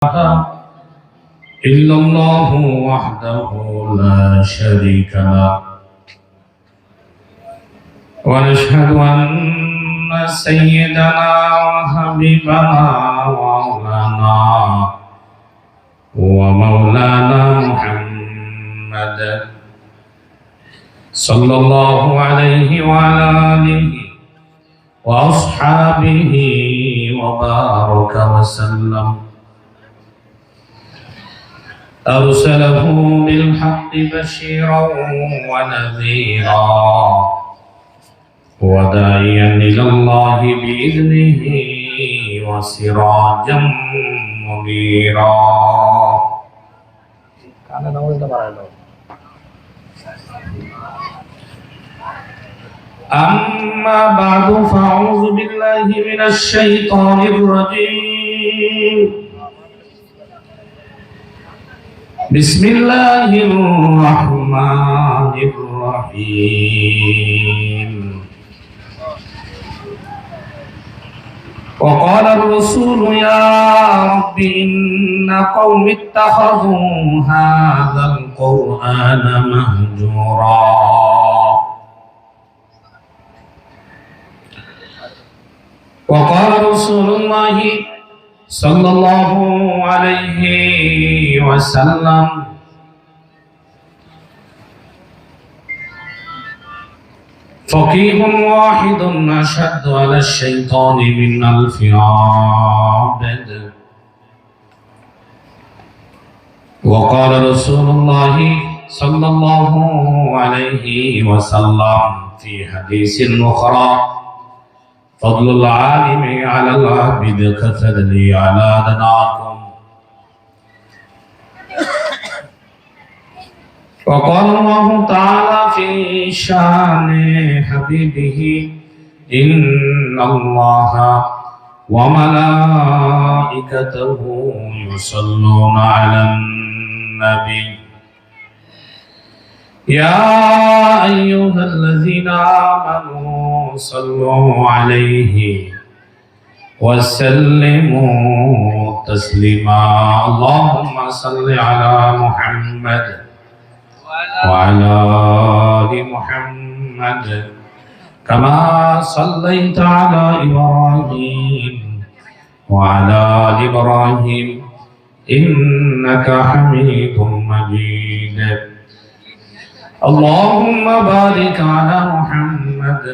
إلا الله وحده لا شريك له ونشهد أن سيدنا وحبيبنا ومولانا محمد صلى الله عليه وعلى آله وأصحابه وبارك وسلم أرسله بالحق بشيرا ونذيرا وداعيا إلى الله بإذنه وسراجا منيرا. أما بعد فأعوذ بالله من الشيطان الرجيم. بسم الله الرحمن الرحيم. وقال الرسول يا رب إن قوم اتخذوا هذا القرآن مهجورا. وقال رسول الله صلى الله عليه وسلم فقيه واحد أشد على الشيطان من ألف عابد. وقال رسول الله صلى الله عليه وسلم في حديث أخرى فضل العالم على العابد كفضلي على أدناكم. وقال الله تعالى في شان حبيبه إن الله وملائكته يصلون على النبي يا أيها الذين آمنوا صلوا عليه وسلموا تسليما. اللهم صل على محمد وعلى آل محمد كما صليت على إبراهيم وعلى آل إبراهيم إنك حميد مجيد. اللهم بارك على محمد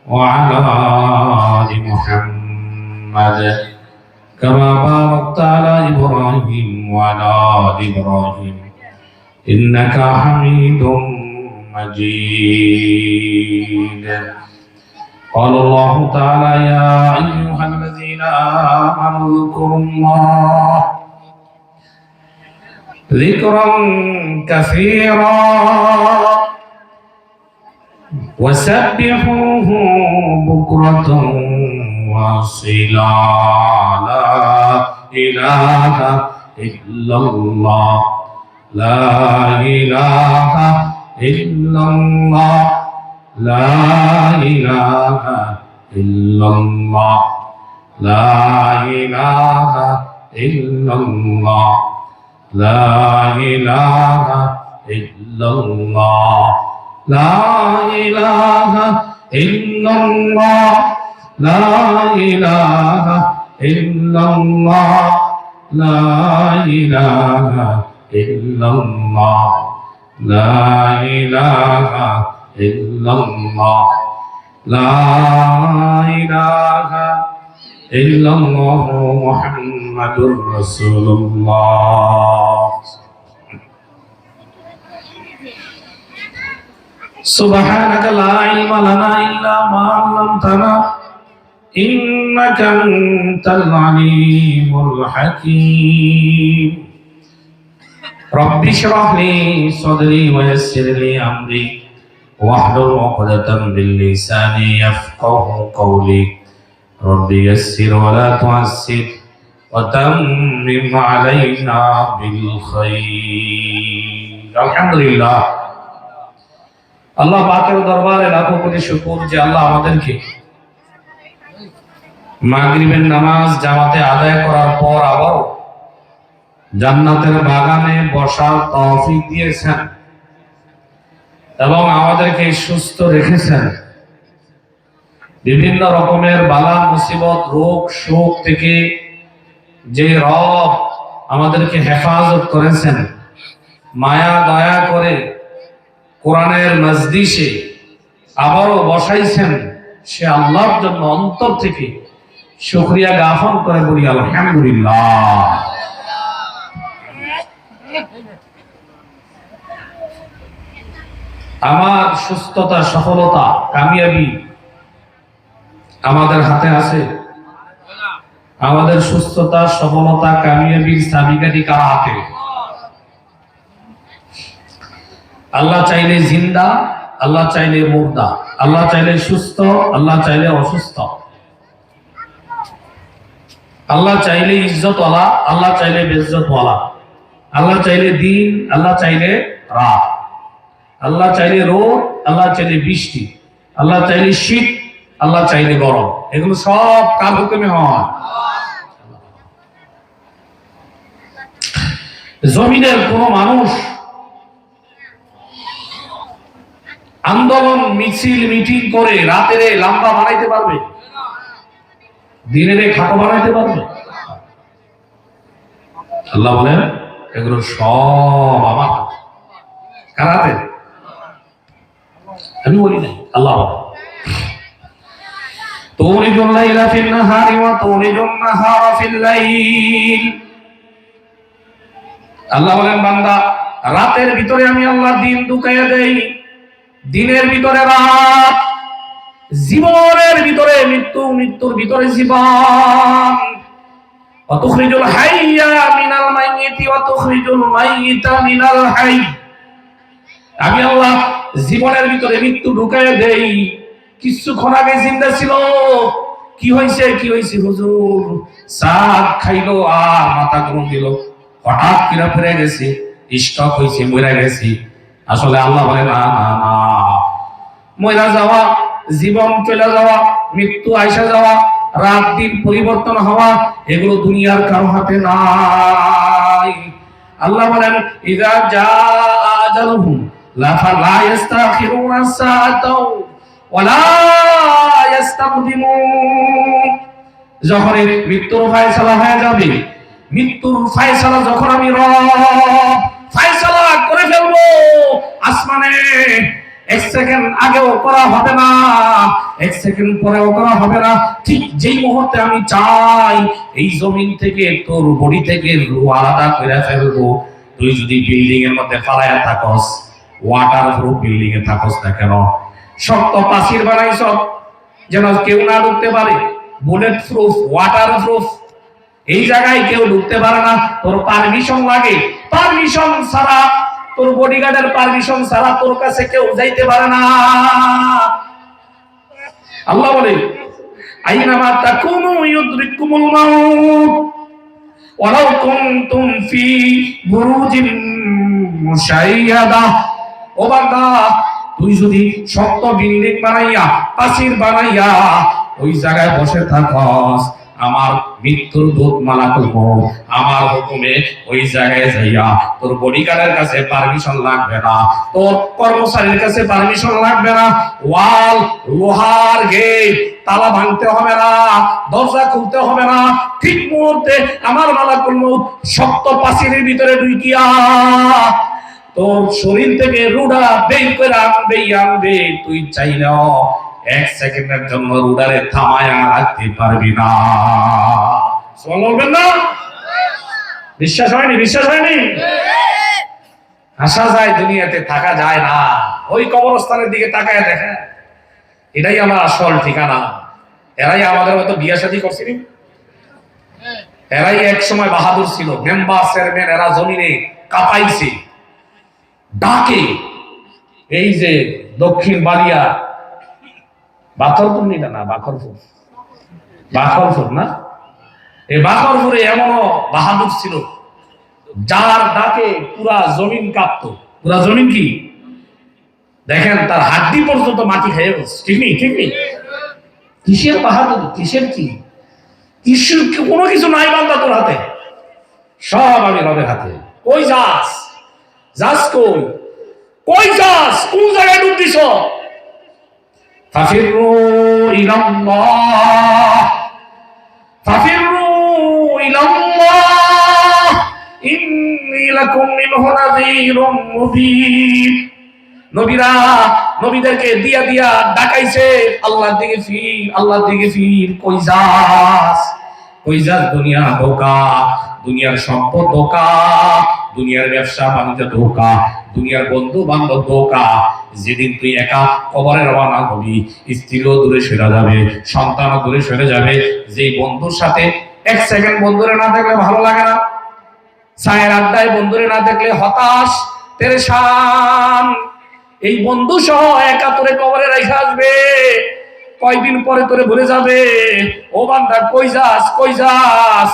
وعلى آل محمد كما باركت على إبراهيم وعلى آل إبراهيم إنك حميد مجيد. قال الله تعالى يا أيها الذين آمنوا اذكروا الله ذكرا كثيرا وسبحوه بكرة وأصيلا. لا إله إلا الله لا إله إلا الله لا إله إلا الله لا إله إلا الله لا إله إلا الله لا إله إلا الله لا إله إلا الله لا إله إلا الله لا إله إلا الله لا إله إلا الله محمد رسول الله. سبحانك لا علم لنا إلا ما علمتنا إنك أنت العليم الحكيم. رب اشرح لي صدري ويسر لي أمري واحلل عقدة من لساني يفقهوا قولي. رب يسر ولا تعسر وتمم علينا بالخير. الحمد لله. আল্লাহ পাকের দরবারে লাখো কোটি শুকর যে আল্লাহ আমাদেরকে মাগরিবের নামাজ জামাতে আদায় করার পর আবারও জান্নাতের বাগানে বসার তৌফিক দিয়েছেন এবং আমাদেরকে সুস্থ রেখেছেন। বিভিন্ন রকমের বালা মুসিবত রোগ শোক থেকে যে রব আমাদেরকে হেফাজত করেছেন, মায়া দয়া করে কোরআনের মজলিসে আবারও বসাইছেন, সে আল্লাহর জন্য অন্তর থেকে শুকরিয়া জ্ঞাপন করে বলি আলহামদুলিল্লাহ। আমার সুস্থতা, সফলতা, কামিয়াবি আমাদের হাতে আছে। আমাদের সুস্থতা, সফলতা, কামিয়াবির চাবিকাঠি কার হাতে? আল্লাহ চাইলে জিন্দা, আল্লাহ চাইলে মুর্দা, আল্লাহ চাইলে সুস্থ, আল্লাহ চাইলে অসুস্থ, আল্লাহ চাইলে ইজ্জতওয়ালা, আল্লাহ চাইলে বেইজ্জতওয়ালা, আল্লাহ চাইলে দিন, আল্লাহ চাইলে রাত, আল্লাহ চাইলে রোদ, আল্লাহ চাইলে বৃষ্টি, আল্লাহ চাইলে শীত, আল্লাহ চাইলে গরম। এগুলো সব কার হুকুমে হয়? জমিনের কোন মানুষ আন্দোলন মিছিল মিটিং করে রাতের লম্বা বানাইতে পারবে? দিনের খাটো বানাইতে পারবে? আল্লাহ বলেন এগুলো সব আমার হাতে। কার হাতে? আমি বলি নাই, আল্লাহ বলেন তুলিজুল লাইলা ফিন নাহারি ওয়া তুলিজুন নাহারা ফিল লাইল। আল্লাহ বলেন বান্দা, রাতের ভিতরে আমি আল্লাহ দিন ঢুকাইয়া দেই, দিনের ভিতরে রাত, জীবনের ভিতরে মৃত্যু, মৃত্যুর ভিতরে জীবন। ওয়া তুখরিজুল হাইয়া মিনাল মাইয়িতি ওয়া তুখরিজুল মাইয়িতা মিনাল হাই। আমি আল্লাহ জীবনের ভিতরে মৃত্যু ঢুকাইয়া দেই। কিছুক্ষণ আগে জিন্দা ছিল, কি হয়েছে কি হয়েছে হুজুর? সাদ খাইলো আর মাথা গরম দিল, হঠাৎ কিরা ফিরে গেছে, স্টক হয়েছে, মরে গেছি। আসলে আল্লাহ বলে না না না, মরা যাওয়া, জীবন চলে যাওয়া, মৃত্যু আইসা যাওয়া, রাত দিন পরিবর্তন হওয়া, এগুলো দুনিয়ার কারো হাতে নাই। আল্লাহ বলেন ইযা জাআ আজালুহুম লা ইস্তাখিরুনা সাআতাও ওয়ালা ইস্তাকদিমুন। যখন মৃত্যুর ফয়সালা হয়ে যাবে, মৃত্যুর ফয়সালা যখন আমি রব ফয়সালা করে ফেলবো, আসমানে এক সেকেন্ড আগেও করা হবে না, এক সেকেন্ড পরেও করা হবে না। ঠিক যেই মুহূর্তে আমি চাই এই জমিন থেকে, তোর বডি থেকে রূহ আলাদা করে ফেলবো। তুই যদি বিল্ডিং এর মধ্যে ফালায়া থাকস, ওয়াটার প্রুফ বিল্ডিং এ থাকস না কেন, শক্ত প্রাচীর বানাইছ যেন কেউ না ঢুকতে পারে, বুলেট প্রুফ, ওয়াটার প্রুফ, এই জায়গায় কেউ ঢুকতে পারে না। তোর পারমিশন লাগে, পারমিশন ছাড়া, তোর বডিগার্ডের পারমিশন ছাড়া তোর কাছে কেউ যাইতে পারে না। আল্লাহ বলে আইনামা তাকুনু ইউদরিকুমুল মাউত ওয়ালাউ কুনতুম ফি বুরুজিন মুশাইয়াদা। ও বান্দা, তুই যদি শক্ত বিল্ডিং বানাইয়া, প্রাচীর বানাইয়া ওই জায়গায় বসে থাকস, আমার মৃত্যুর দূত মালাকুল মউত আমার হুকুমে ওই জায়গায় যাইয়া তোর বডিগার্ডের কাছে পারমিশন লাগবে না, তোর কর্মচারীর কাছে পারমিশন লাগবে না, ওয়াল, লোহার গেট, তালা ভাঙতে হবে না, দরজা খুলতে হবে না। ঠিক মুহূর্তে আমার মালাকুল মউত শক্ত প্রাচীরের ভিতরে ঢুকিয়া তোর শরীর থেকে রুডা বের করে আনবে। তুই চাইলেও এক সেকেন্ডের জন্য রুডারে থামায়া রাখতে পারবি না। বলবেন না? বিশ্বাস হয়নি? বিশ্বাস হয়নি? আসা যায় দুনিয়াতে, থাকা যায় না। ওই কবরস্থানের দিকে তাকায় দেখে, এটাই আমার আসল ঠিকানা। এরাই আমাদের মতো বিয়ে শাদী করছিল, এরাই এক সময় বাহাদুর ছিল, মেম্বার চেয়ারম্যান, এরা জমিনে কাঁপাইছে ডাকে। এই যে দক্ষিণ বালিয়া, বাখরপুর নিটা না, বাখরপুর না, এই বাখরপুরে এমনও বাহাদুর ছিল যার ডাকে পুরা জমিন কাঁপতো। পুরা জমিন কি দেখেন, তার হাড্ডি পর্যন্ত মাটি খেয়ে গেছে। ঠিক নেই? ঠিক নেই? কিসের বাহাদুর, কিসের কি, কিসের কোনো কিছু নাই বান্দা তোর হাতে, সব আমি রবের হাতে। কই যাস? যাস কই? কই যাস? কোন জায়গায় ডুব দিছ? ফাফিরু ইলাল্লাহ, ফাফিরু ইলাল্লাহ ইন্নী লাকুম মিনহু নাযীরুম মুবিন। নবীরা নবীদেরকে দিয়া দিয়া ডাকাইছে, আল্লাহর দিকে ফির, আল্লাহর দিকে ফির। কই যাস? কই যাস? দুনিয়া ধোঁকা, দুনিয়ার সম্পদ ধোঁকা, দুনিয়ার ব্যবসা বাণিজ্য ধোঁকা, দুনিয়ার বন্ধু বান্ধব ধোঁকা। যেদিন তুই একা কবরে রওনা হবি, স্ত্রীও দূরে সরে যাবে, সন্তানও দূরে সরে যাবে। যেই বন্ধুর সাথে এক সেকেন্ড বন্ধুরে না দেখলে ভালো লাগে না, চায়ের আড্ডায় বন্ধুরে না দেখলে হতাশ পেরেশান, এই বন্ধু সহ একা তোরে কবরে রেখে আসবে, কয়দিন পরে তোরে ভুলে যাবে। ও বান্দা কই যাস? কই যাস?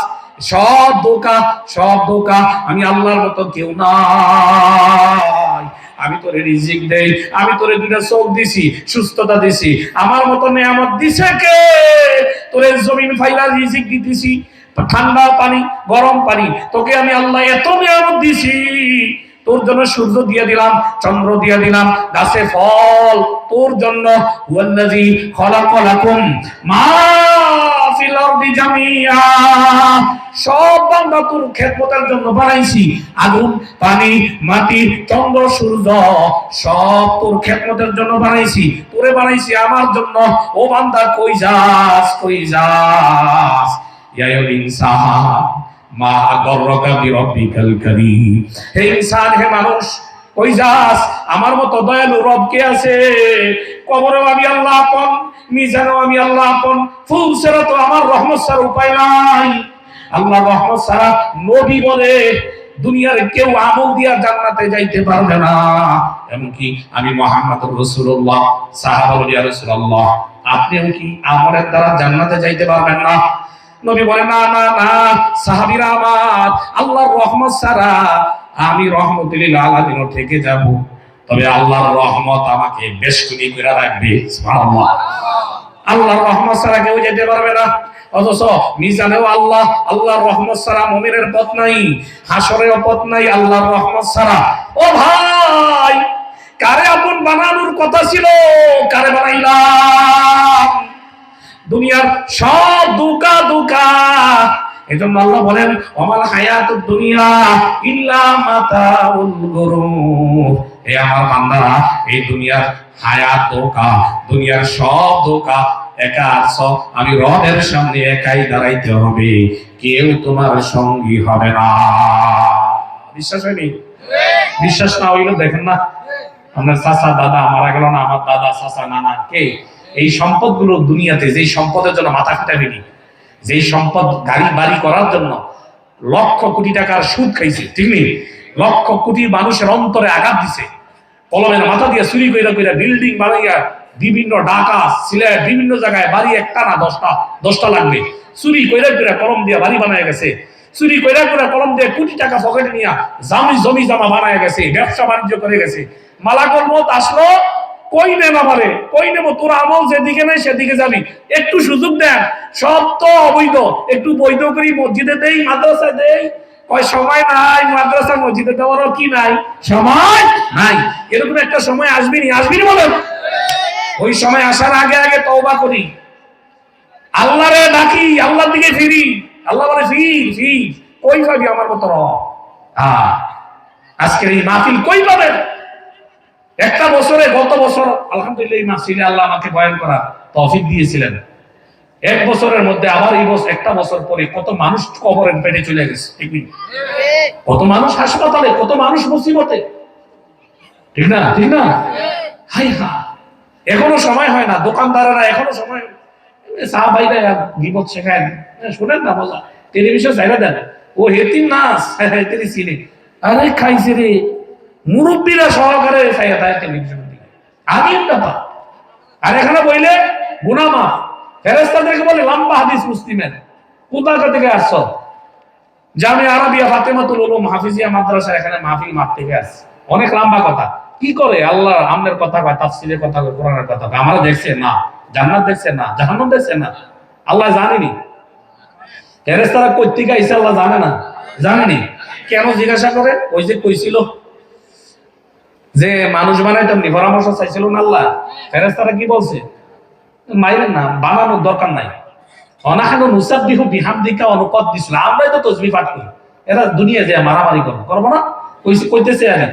সব ধোঁকা, সব ধোঁকা। আমি আল্লাহর মতো কেউ নাই। আমি তোরে রিজিক দেই, আমি তোরে দুইটা চোখ দিছি, সুস্থতা দিছি, আমার মতো নিয়ামত দিছে কে? তোরে জমিন ফাইলা রিজিক দিতেছি, ঠান্ডা পানি, গরম পানি, তোকে আমি আল্লাহ এত নিয়ামত দিছি। তোর জন্য সূর্য দিয়ে দিলাম, চন্দ্র দিয়ে দিলাম, গাছে ফল তোর জন্য। ওয়াল্লাযী খলাকালাকুম মা ফিল আরদি জামিআ, সব বান্দা তোর খেদমতের জন্য বানাইছি। আগুন, পানি, মাটি, চন্দ্র, সূর্য সব তোর খেদমতের জন্য বানাইছি, তোরে বানাইছি আমার জন্য। ও বান্দা কই যাস? কই যাস? ইয়া আইয়ুল ইনসান মা গররাকা বিরাব্বিকাল কারীম। হে ইনসান, হে মানুষ, কই যাস? আমার মতো দয়ালু রব কে আছে? কবরেও আমি আল্লাহ আপন, মিজানেও আমি আল্লাহ আপন। ফুলসেরা তো আমার রহমত ছাড়া উপায় নাই। আল্লাহ রহমত ছাড়া নবী বলে দুনিয়ার কেউ আমল দিয়া জান্নাতে যাইতে পারবে না। এমনকি আমি মুহাম্মদুর রাসূলুল্লাহ, সাহাবা বলি ইয়া রাসূলুল্লাহ আপনিও কি আমলের দ্বারা জান্নাতে যাইতে পারবেন না? নবী বলে না না না সাহাবীরা আমার, আল্লাহর রহমত ছাড়া আমি রহমতুল লিল আলামিন থেকে যাব, তবে আল্লাহর রহমত আমাকে বেষ্টনী করে রাখবে। সুবহানাল্লাহ। আল্লাহর রহমত ছাড়া কেউ যেতে পারবে না। অথচ মিজানেও আল্লাহ, আল্লাহর রহমত ছাড়া মুমিনের পথ নাই, হাসরেও পথ নাই আল্লাহর রহমত ছাড়া। ও ভাই, কারে আপন বানানোর কথা ছিল, কারে বানাইলাম? দুনিয়ার সব ধোঁকা ধোঁকা। এজন্য আল্লাহ বলেন ওমাল হায়াতুদ দুনিয়া ইল্লা মাতাউল গুরুর। হে আমার বান্দারা, এই দুনিয়ার হায়াত ধোঁকা, দুনিয়ার সব ধোঁকা। একা আছো, আমি রবের সামনে একাই দাঁড়াইতে হবে, কেউ তোমার সঙ্গী হবে না। বিশ্বাস হয়নি? বিশ্বাস না হইলো দেখেন না, আপনার চাচা দাদা মারা গেল না, আমার দাদা চাচা নানা কে, এই সম্পদগুলো দুনিয়াতে, যেই সম্পদের জন্য মাথা খাটাবিনি, যেই সম্পদ গাড়ি বাড়ি করার জন্য লক্ষ কোটি টাকার সুদ খাইছে, ঠিক নেই? লক্ষ কোটি মানুষের অন্তরে আঘাত দিছে, কলমের মাথা দিয়ে চুরি কইরা কইরা বিল্ডিং বানাইয়া বিভিন্ন ঢাকা, সিলেট, বিভিন্ন জায়গায় বাড়ি একটা না 10টা লাগবে, চুরি কইরা কইরা কলম দিয়ে বাড়ি বানায় গেছে, চুরি কইরা কইরা কলম দিয়ে কোটি টাকা পকেটে নিয়া জমি জমা বানায় গেছে, ব্যবসা বাণিজ্য করে গেছে। মালাকুল মউত আসলো, কই নেব আমারে, কই নেব? তোর আমল যেদিকে নাই সেদিকে যাবি, একটু সুযোগ দেন। সব তো অবৈধ, একটু বৈধ করি, মসজিদে দেই, মাদ্রাসায় দেই। কয় সময় নাই, মাদ্রাসা মসজিদে দেওয়ারও কি নাই, সময় নাই। এরকম একটা সময় আসবিনি, আসবিনি বলেন। ওই সময় আসার আগে আগে তওবা করি, আল্লাহরে ডাকি, আল্লাহর দিকে ফিরি। আল্লাহ বলে ফির ফির, কই পাবি আমার মতো রব? আজকের এই মাহফিল কই পাবেন? একটা বছরে, গত বছর আলহামদুলিল্লাহ এই মাহফিলে আল্লাহ আমাকে বয়ান করার তৌফিক দিয়েছিলেন। এক বছরের মধ্যে আবার এই বছর, একটা বছর পরে কত মানুষ কবরের পেটে চলে গেছে, ঠিক না? কত মানুষ হাসপাতালে, কত মানুষ মুসিবতে, ঠিক না? ঠিক না? হাই হা, এখনো সময় হয় না, দোকানদারেরা এখনো সময়, সাহাবাইরা বিপদ শেখায়, শুনেন না মজা, টেলিভিশন চাইরা দেন, ও হেতিম নাস হেতিম ছিলে, আরে খাইছে রে, মুরব্বীরা সহকারে চাইয়া দেয় টেলিভিশন দিকে, আগে ব্যাপার। আর এখানে বইলে গুনাহ মাফ, ফেরেশতাদেরকে বলে লম্বা হাদিস মুসলিমের, কোথা থেকে আসছো? জামিয়া আরাবিয়া ফাতেমাতুল উলুম হাফিজিয়া মাদ্রাসা, এখানে মাহফিল মাঠ থেকে আসছে, অনেক লম্বা কথা। কি করে আল্লাহ আমনের কথা কয়, তাফসীরের কথা কয়, কোরআনের কথা কয়। আমরা দেখছে না, জান্নাত দেখছে না, জাহান্নাম দেখছে না, আল্লাহ জানেনি। ফেরেশতারা কই থেকে আইছে আল্লাহ জানে না, জানেনি? কেন জিজ্ঞাসা করে? ওই যে কইছিল যে মানুষ বানাইতাম নি, পরামর্শ চাইছিল না আল্লাহ, ফেরেশতারা কি বলছে? মাইরেন না, বানানোর দরকার নাই। অনাহানু নুসাব্বিহু বিহামদিকা ওয়া নুকদ্দিসু, আমরাই তো তাসবিহ পাঠ করি, এরা দুনিয়া যায় মারামারি করব না? কইতেছে আরে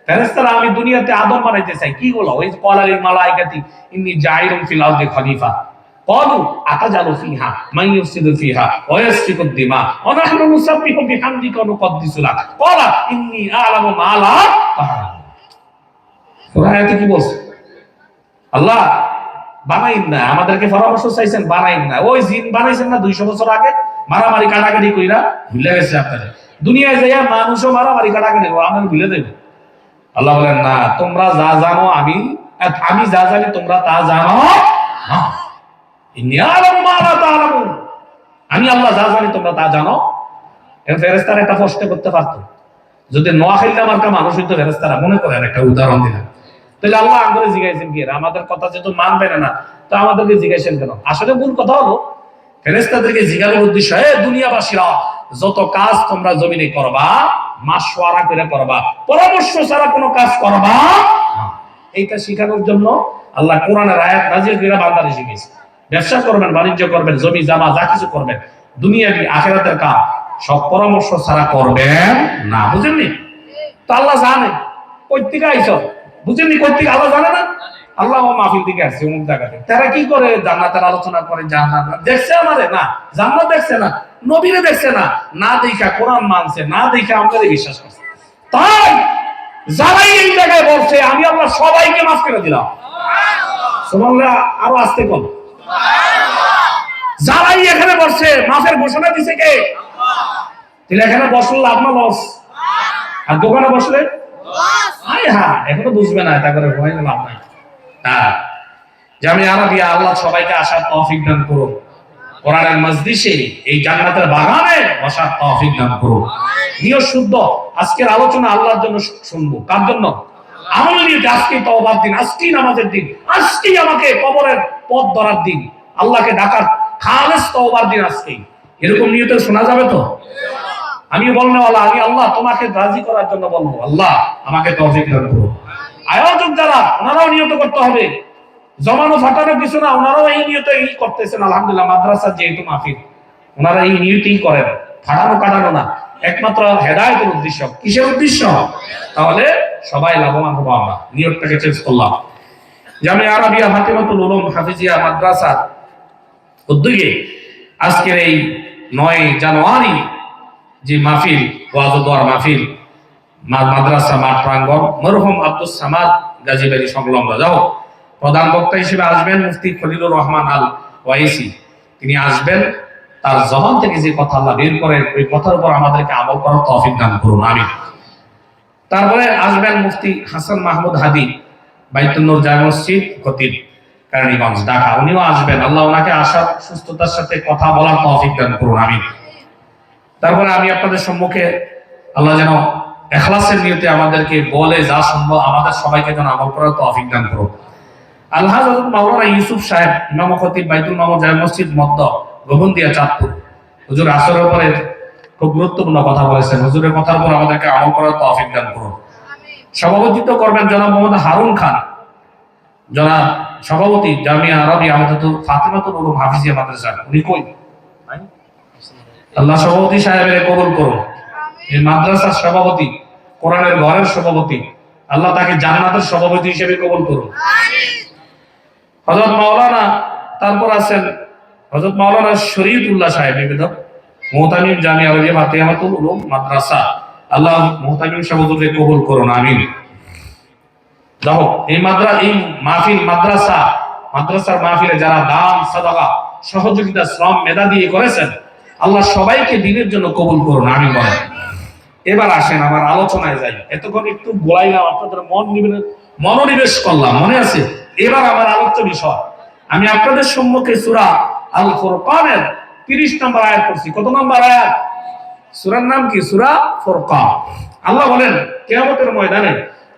ফেরেশতারা আমি দুনিয়াতে আদম বানাইতে চাই, কি বলো? ওই ক্বালাল মালায়েকাতি ইন্নী জাইলুন ফিল আরদি খলিফা ক্বালু আতাজালু ফিহা মান ইউফসিদু ফিহা ওয়া ইয়াসফিকু দিমা ওয়া নাহনু নুসাব্বিহু বিহামদিকা ওয়া নুকদ্দিসু লাক ক্বালা ইন্নী আ'লামু মা লা তা'লামুন। সূরা আয়াতে কি বলছে? আল্লাহ বানাইন না, আমাদেরকে পরামর্শ চাইছেন, বানাইন না। ওই জিন বানাইছেন না 200 বছর আগে, মারামারি কাটাকাটি কইরা ভুলে গেছে আপনারা। দুনিয়ায় যাইয়া মানুষও মারামারি কাটাকাটি আমরা ভুলে দেব। আল্লাহ বলেন না, তোমরা যা জানো আমি যা জানি তোমরা তা জানো না। ইন্নী আ'লামু মা লা তা'লামুন, আমি আল্লাহ যা জানি তোমরা তা জানো। এখন ফেরেশতারা একটা প্রশ্ন করতে পারতো, যদি নোয়াখালীর মার্কা মানুষ হইতো ফেরেশতারা, মনে করেন একটা উদাহরণ দিলাম, তাহলে আল্লাহ আমাদের জিজ্ঞাসেন কি, আমাদের কথা যেহেতু মানবে না, তো আমাদেরকে জিজ্ঞাসেন কেন? আসলে মূল কথা হলো ফেরেশতাদেরকে জিজ্ঞাসার উদ্দেশ্য, হে দুনিয়াবাসীরা, যত কাজ তোমরা জমিনে করবা মাশওয়ারা করে করবা, পরামর্শ ছাড়া কোনো কাজ করবা না। এইটা শেখানোর জন্য আল্লাহ কোরআনের আয়াত নাযিল করে বান্দারে শিখিয়েছে। ব্যবসা করবেন, বাণিজ্য করবেন, জমি জামা যা কিছু করবেন, দুনিয়াবি আখিরাতের কাজ সব পরামর্শ ছাড়া করবেন না। বুঝেননি? তো আল্লাহ জানে কই থেকে আইছো, বুঝেননি কই থেকে? আল্লাহ জানে না? আল্লাহ মাহফিল থেকে আসছে অমুক জায়গাতে। তারা কি করে? জান্নাতের আলোচনা করে। জান্নাত দেখছে আমারে না, জান্নাত দেখছে না, নবীরে দেখছে না, না দেখা কোরআন মানছে, না দেখা আমাদের বিশ্বাস করছে। তাই যারাই এই জায়গায় বলছে আমি আল্লাহ সবাইকে মাফ করে দিলাম, সুবহানাল্লাহ, আরো আসতে কোন? যারাই এখানে বসছে মাফের ঘোষণা দিছে কে? তাহলে এখানে বসলে লাভ না লস? আর দোকানে বসলে হ্যাঁ, এখনো বুঝবে না, তা করে ভয় লাভ নাই। হ্যাঁ, জামিয়া আরাবিয়া আল্লাহ সবাইকে আসার তৌফিক দান করুন। কোরআনের মজলিসে, এই জান্নাতের বাগানে বসার তৌফিক দান করুন। নিয়ত শুদ্ধ, আজকের আলোচনা আল্লাহর জন্য শুনবো। কার জন্য? আমল নিয়ে। আজকেই তওবার দিন, আজকেই নামাজের দিন, আজকেই আমাকে কবরের পথ ধরার দিন, আল্লাহকে ডাকার খালেস তওবার দিন আজকেই। এরকম নিয়তে শোনা যাবে তো? আমি বলনে ওয়ালা, আমি আল্লাহ তোমাকে রাজি করার জন্য বলবো, আল্লাহ আমাকে তৌফিক দান করো। আয়োজক যারা, ওনারাও নিয়ত করতে হবে, জমানো ফাটানো কিছু না, ওনারাও এই নিয়তেই করতেছেন। আলহামদুলিল্লাহ, মাদ্রাসার যেহেতু মাহফিল, ওনারা এই নিয়তেই করেন, ফাটানো কাটানো না, একমাত্র হেদায়েতের উদ্দেশ্য। কিসের উদ্দেশ্য? তাহলে সবাই লাভবান হবো। আমরা নিয়তটাকে চেঞ্জ করলাম। জামিয়া আরাবিয়া ফাতিমাতুল উলুম হাফিজিয়া মাদ্রাসা উদ্যোগে আজকের এই 9 জানুয়ারি যে মাহফিল, ওয়াজ ও দোয়ার মাহফিল, মাদ্রাসা মাঠ প্রাঙ্গণ, মরহুম আব্দুস সামাদ গাজীবাড়ি সংলগ্ন। যাও, প্রধান বক্তা হিসেবে আসবেন মুফতি খলিলুর রহমান আল ওয়াইসি। তিনি আসবেন, তার জবান থেকে যে কথা আল্লাহ বের করেন ওই কথার উপর আমাদেরকে আমল করার তৌফিক দান করুন, আমিন। তারপরে আসবেন মুফতি হাসান মাহমুদ হাদি, বাইতুন নূর জামে মসজিদ, খতিব, কেরানীগঞ্জ, ঢাকা। উনিও আসবেন, আল্লাহ ওনাকে আসার সুস্থতার সাথে কথা বলার তৌফিক দান করুন, আমিন। তারপরে আমি আপনাদের সম্মুখে আল্লাহ যেন ইখলাসের নিয়তে আমাদেরকে বলে যা সম্ভব আমাদের সবাইকে যেন আমল করার তৌফিক দান করুন। আল্লাহ হযরত মাওলানা ইউসুফ সাহেব, ইমাম খতিব, বাইতুল মামুর জামে মসজিদ মধ্য, গোবন্দিয়া, চাঁদপুর। হুজুর আসরের পরে খুব গুরুত্বপূর্ণ কথা বলেছেন, হুজুরের কথার উপর আমাদেরকে আমল করার তৌফিক দান করুন। সভাপতিত্ব করবেন জনাব মোহাম্মদ হারুন খান, জনাব সভাপতি জামিয়া আরাবিয়া ফাতিমাতুল উলুম হাফিজিয়া মাদ্রাসা। উনি কই? আল্লাহ সভাপতি সাহেবের কবুল করুন। এই মাদ্রাসার সভাপতি, কোরআনের ঘরের সভাপতি, আল্লাহ তাকে জান্নাতের সভাপতি হিসেবে কবুল করুন, আমিন। হযরত মাওলানা, তারপর আছেন হযরত মাওলানা শরীফুল্লাহ সাহেব, নিবেদক, মুহতামিম জামিয়া আরাবিয়া ফাতিমাতুল উলুম মাদ্রাসা। আল্লাহ মুহতামিম সাহেবকে কবুল করুন, আমিন। দেখো, এই মাহফিল, মাদ্রাসার মাহফিলে যারা দান, সাদাকা, সহযোগিতা, শ্রম, মেধা দিয়ে করেছেন, আল্লাহ সবাইকে দিনের জন্য কবুল করুন, আমিন বলেন। এবার আসেন আমার আলোচনায় যাই। এতক্ষণ একটু বলাইলাম, আপনাদের মনোনিবেশ করলাম, মনে আছে? এবার আমার আলোচ্য বিষয়, আমি আপনাদের সম্মুখে সূরা আল ফুরকানের 30 নম্বর আয়াত পড়ছি। কত নম্বর আয়াত? সূরার নাম কি? সূরা ফুরকান। আল্লাহ বলেন, কিয়ামতের ময়দানে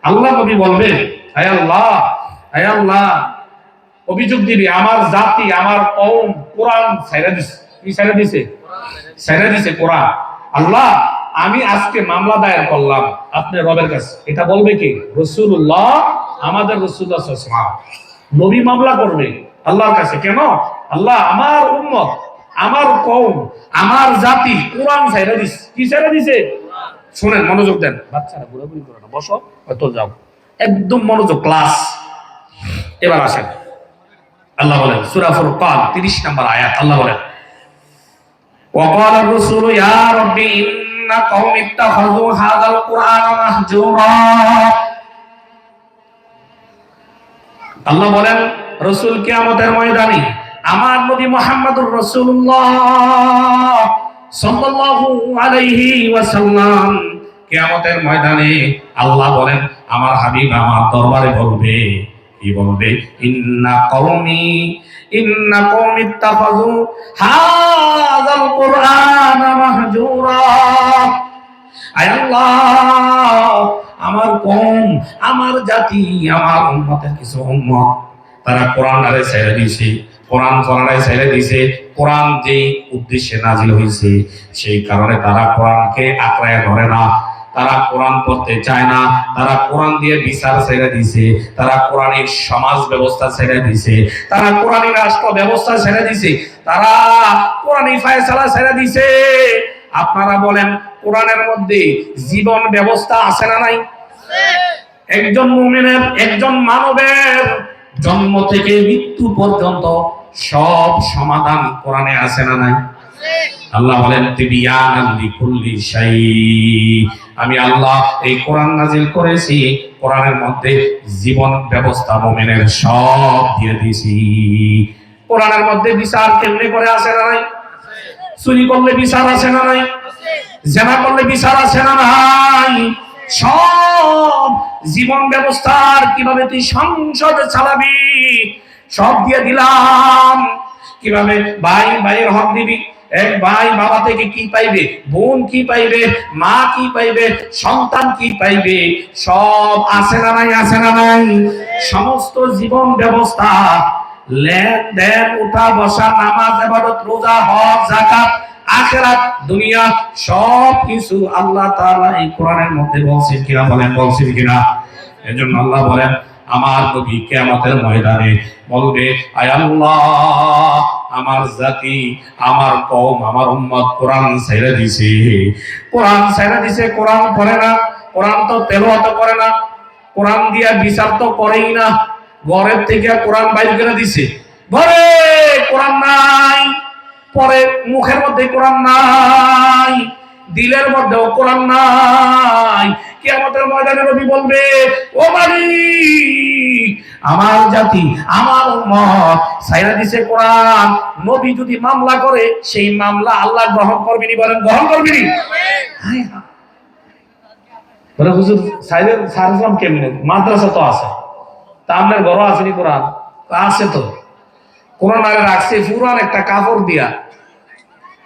আল্লাহ নবী বলবেন, হে আল্লাহ, হে আল্লাহ, অভিযোগ দিবি আমার জাতি, আমার কওম কোরআন ছাইরা দিছে। কি ছাইরা দিছে? ছাইরা দিছে কোরআন। আল্লাহ, আমি আজকে মামলা দায়ের করলাম আপনার রবের কাছে, এটা বলবে কি? রাসূলুল্লাহ, আমাদের রাসূলুল্লাহ সাল্লাল্লাহু আলাইহি ওয়াসাল্লাম। নবী মামলা করবে আল্লাহর কাছে। কেন? আল্লাহ আমার উম্মত, আমার কওম, আমার জাতি কোরআন ছাইরা দিছে। কি ছাইরা দিছে? শুনেন, মনোযোগ দেন। বাচ্চারা ঘোরাঘুরি করো না, বসো, হয়তো যাও, একদম মনোযোগ ক্লাস। এবার আসেন, আল্লাহ বলেন সূরা ফুরকান 30 নম্বর আয়াত, আল্লাহ বলেন ওয়াকাল আর-রাসূলু ইয়া রাব্বি ইন্না কওমি ইত্তাখাযু হাযাল কুরআনা মাহজুরা। আল্লাহ বলেন রাসূল কিয়ামতের ময়দানে আমার নবী মুহাম্মদুর রাসূলুল্লাহ সাল্লাল্লাহু আলাইহি ওয়াসাল্লাম কিয়ামতের ময়দানে আল্লাহ বলেন আমার হাবিব আমার দরবারে বলবে, কি বলবে? ইন্না কওমি ইত্তাখাযু হাযাল কুরআনা মাহজুরা। আয় আল্লাহ, আমার কওম, আমার জাতি, আমার উম্মতের কিছু উম্মত তারা কোরআনটারে ছেড়ে দিয়েছে, কোরআন পড়াটাই ছেড়ে দিয়েছে। কোরআন যেই উদ্দেশ্যে নাজিল হয়েছে সেই কারণে তারা কোরআনকে আঁকড়ায় ধরে না, তারা কোরআন পড়তে চায় না, তারা কোরআন দিয়ে বিচার ছেড়ে দিছে, তারা কোরআনিক সমাজ ব্যবস্থা ছেড়ে দিছে, তারা কোরআনিক রাষ্ট্র ব্যবস্থা ছেড়ে দিছে, তারা কোরআনিক ফায়সালা ছেড়ে দিছে। আপনারা বলেন কোরআনের মধ্যে জীবন ব্যবস্থা আছে না নাই? একজন মুমিনের, একজন মানবের জন্ম থেকে মৃত্যু পর্যন্ত সব সমাধান কোরআনে আছে না নাই? আল্লাহ বলেন তিবিয়ানাল লিকুল্লি শাই। আমি আল্লাহ এই কোরআন নাজিল করেছি, কোরআনের মধ্যে জীবন ব্যবস্থা মুমিনের সব দিয়ে দিয়েছি। কোরআনের মধ্যে বিচার কেমনে করে আছে না নাই? চুরি করলে বিচার আছে না নাই? জেনা করলে বিচার আছে না নাই? সব জীবন ব্যবস্থার কিভাবে তুই সংসদ চালাবি সব দিয়ে দিলাম। কিভাবে ভাই ভাইয়ের হক দিবি, এক ভাই বাবা থেকে কি পাইবে, বোন কি পাইবে, মা কি পাইবে, সন্তান কি পাইবে, সব আছে না নাই? আছে না নাই? সমস্ত জীবন ব্যবস্থা, লেনদেন, উঠা বসা, নামাজ, ইবাদত, রোজা, হজ, যাকাত, আখিরাত, দুনিয়া, সব কিছু আল্লাহ তাআলা এই কোরআনের মধ্যে বলছেন কিনা? বলেন বলছেন কিনা? এজন্য আল্লাহ বলেন আমার নবী কিয়ামতের ময়দানে বলবে, আয় আল্লাহ, আমার জাতি, আমার কওম, আমার উম্মত কোরআন ছেড়ে দিছে, কোরআন ছেড়ে দিছে, কোরআন পড়ে না, কোরআন তো তেলাওয়াত করে না, কোরআন দিয়া বিচার তো করেই না। ঘরের থেকে কোরআন বাইর করে দিছে, ঘরে কোরআন নাই, পরে মুখের মধ্যে কোরআন নাই, দিলের মধ্যেও কোরআন নাই। কিয়ামতের ময়দানে নবী বলবে, ও মালিক, আমার জাতি, আমার উম্মত ছাইরা দিছে কোরআন। নবী যদি মামলা করে সেই মামলা আল্লাহ গ্রহণ করবেনি? বলেন গ্রহণ করবেনি? বলে হুজুর সাইদের সারলাম কেমনে? মাদ্রাসা তো আছে, তা আপনার ঘরও আসেনি কোরআন? আছে তো। কোরআন আরে রাখছে পুরান একটা কাপড় দিয়া,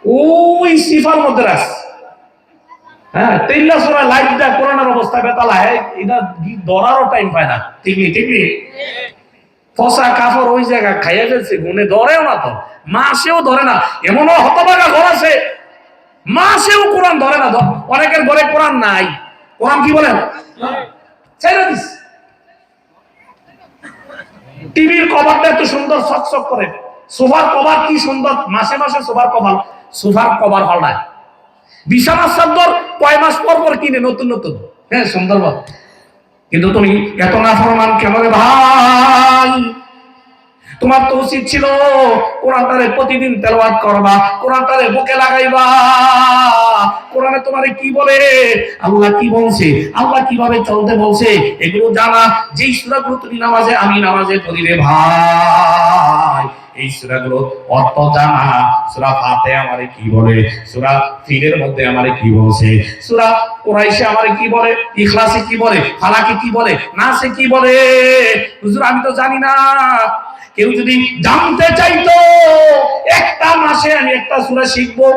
ওই সিফার মধ্যে রাখছে। হ্যাঁ, তেইল্লা সূরা লাইট দা কোরআনের অবস্থা বেতালা, এটা ধরারও টাইম পায় না। ঠিক নেই, ঠিক নেই? ফসা কাপড় ওই জায়গা খাইয়া ফেলছে, গুনে ধরেও না, তো মাসেও ধরে না। এমনও হতভাগা ঘর আছে মাসেও কোরআন ধরে না। অনেকের ঘরে কোরআন নাই, কোরআন কি বলেন ছেড়ে দিস। টিভির কভারটা এত সুন্দর চকচক করে, সোফার কভার কি সুন্দর, মাসে মাসে সোফার কভার হল্ডায়। বিছানার চাদর কয় মাস পর পর কিনে নতুন নতুন, হ্যাঁ সুন্দর। কিন্তু তুমি এত নাফরমান কেন রে ভাই? তোমার তো উচিত ছিল কোরআনটারে প্রতিদিন তেলাওয়াত করবা, কোরআনটারে বুকে লাগাইবা। কোরআনে তোমারে কি বলে, আল্লাহ কি বলছে, আল্লাহ কিভাবে চলতে বলছে, এগুলো জানা। যেই সূরাগুলো তুমি নামাজে, আমি নামাজে পড়ি রে ভাই, এই সূরাগুলো অর্থ জানা। সূরা ফাতিহা আমারে কি বলে, সূরা ফিলের মধ্যে আমারে কি বলছে, সূরা কুরাইশে আমারে কি বলে, ইখলাসে কি বলে, ফালাকে কি বলে, নাসে কি বলে, হুজুর আমি তো জানি না। কেউ যদি জানতে চাইতো একটা মাসে আমি একটা সূরা শিখবো,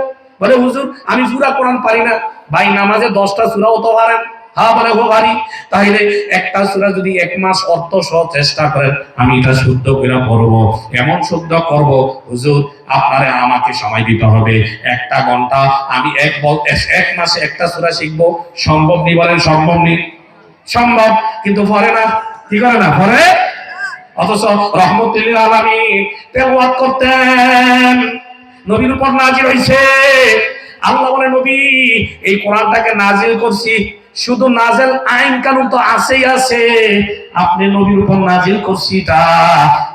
বলে হুজুর আমি সূরা কোরআন পারি না। ভাই নামাজে 10টা সূরাও তো পারেন, হ্যাঁ বলে গো ভারী। তাহলে একটা সূরা যদি 1 মাস অর্থ সহ চেষ্টা করেন আমি এটা শুদ্ধ করে পড়বো, এমন শুদ্ধ করব হুজুর আপনারে আমাকে সময় দিতে হবে 1টা ঘন্টা, আমি 1 মাসে একটা সূরা শিখবো। সম্ভব নি বলেন? সম্ভব নি? সম্ভব, কিন্তু পড়ে না। কি করে না? পড়ে। অথচ রহমতুল আলামিন তেলাওয়াত করতেন, নবীর উপর নাজিল হইছে। আল্লাহ বলে নবী এই কোরআনটাকে নাজিল করছি, শুধু নাজিল আইন কানুন তো আছেই আছে, আপনি নবীর উপর নাজিল করছি এটা,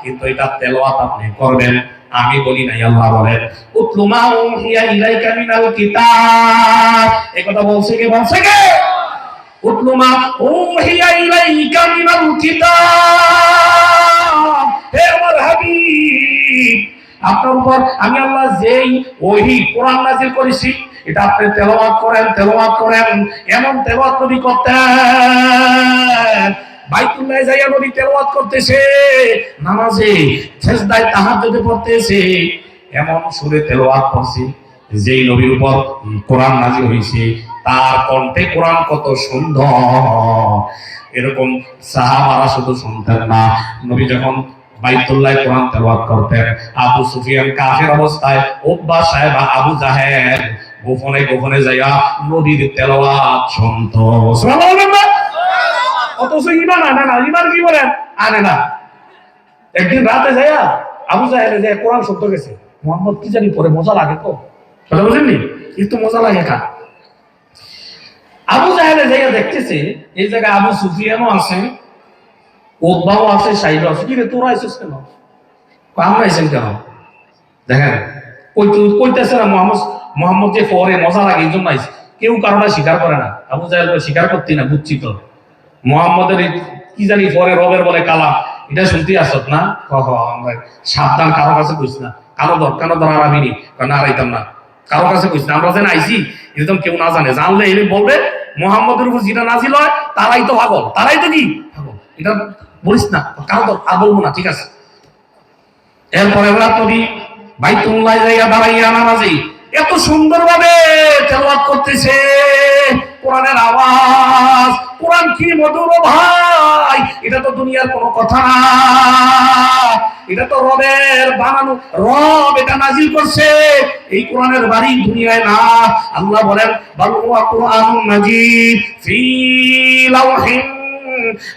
কিন্তু এটা তেলাওয়াত আপনি করবেন। আমি বলি নাই, আল্লাহ বলেন উতলু মা উহিয়া ইলাইকা মিনাল কিতাব। এই কথা বলছে কে? বলছে কে? উতলু মা উহিয়া ইলাইকা মিনাল কিতাব। হে আমার হাবিব, আপনার উপর আমি আল্লাহ যেই ওহী কোরআন নাযিল করেছি এটা আপনি তেলাওয়াত করেন, তেলাওয়াত করেন। এমন তেলাওয়াত নবী করতেন, বাইতুল্লাহ যাইয়া নবী তেলাওয়াত করতেছে, নামাজে সিজদায় তাহাজ্জুদে পড়তেছে, এমন সুরে তেলাওয়াত করছে যেই নবীর উপর কোরআন নাযিল হইছে তার কণ্ঠে কোরআন কত সুন্দর। এরকম সাহাবারা শুধু শুনতেন না, নবী যখন বাইতুল্লাহ কোরআন তেলাওয়াত করতেন, আবু সুফিয়ান কাফের অবস্থায়, উতবা সাহেব আবু জাহেল গোপনে গোপনে যাইয়া নবীর তেলাওয়াত শুনতো। সুবহানাল্লাহ। অথচ ঈমান আনে না। ঈমান কি বলেন? আনে না। একদিন রাতে যাইয়া আবু জাহেলে যায় কোরআন শুনতে গেছে, মুহাম্মদ কি জানি পড়ে, মজা লাগে তো, কথা বুঝেননি? একটু মজা লাগে কা। আবু জাহেলে যাইয়া দেখতেছে এই জায়গায় আবু সুফিয়ানও আছে, উতবাও আছে, সাইদও আছে। কি রে তোরা আইছিস কেন? আমরা আইছেন কেন? দেখেন কইতেছে না মোহাম্মদ যে পরে মজা লাগে এই জন্য আইছে। কেউ কারোটা স্বীকার করে না। আবু জাহেল স্বীকার করতে না, বুঝছি তো মোহাম্মদের কি জানি পরে রবের বলে কালাম, এটা শুনতে আসত না? আমরা সাবধান, কারো কাছে কইস না। কানো ধর আর আমি নি না আইতাম না, কারো কাছে কইস না। আমরা যেন আইছি এরকম কেউ না জানে, জানলে এর বলবে মোহাম্মদের উপর যেটা নাজিল হয় তারাই তো পাগল, তারাই তো কি পাগল, এটা বলিস না, কারো ধর আর বলবো না, ঠিক আছে। এরপরে রাত নবী বাইতুল্লাহ যাইয়া দাঁড়াইয়া নামাজে এত সুন্দরভাবে তেলাওয়াত করতেছে, কোরআনের আওয়াজ, কোরআন কি মধুর ভাই, এটা তো দুনিয়ার কোনো কথা না, এটা তো রবের বানানো, রব এটা নাজিল করছে। এই কোরআনের বাড়ি দুনিয়ায় না। আল্লাহ বলেন বাল হুয়া কুরআনুন মাজিদ ফি লাওহিন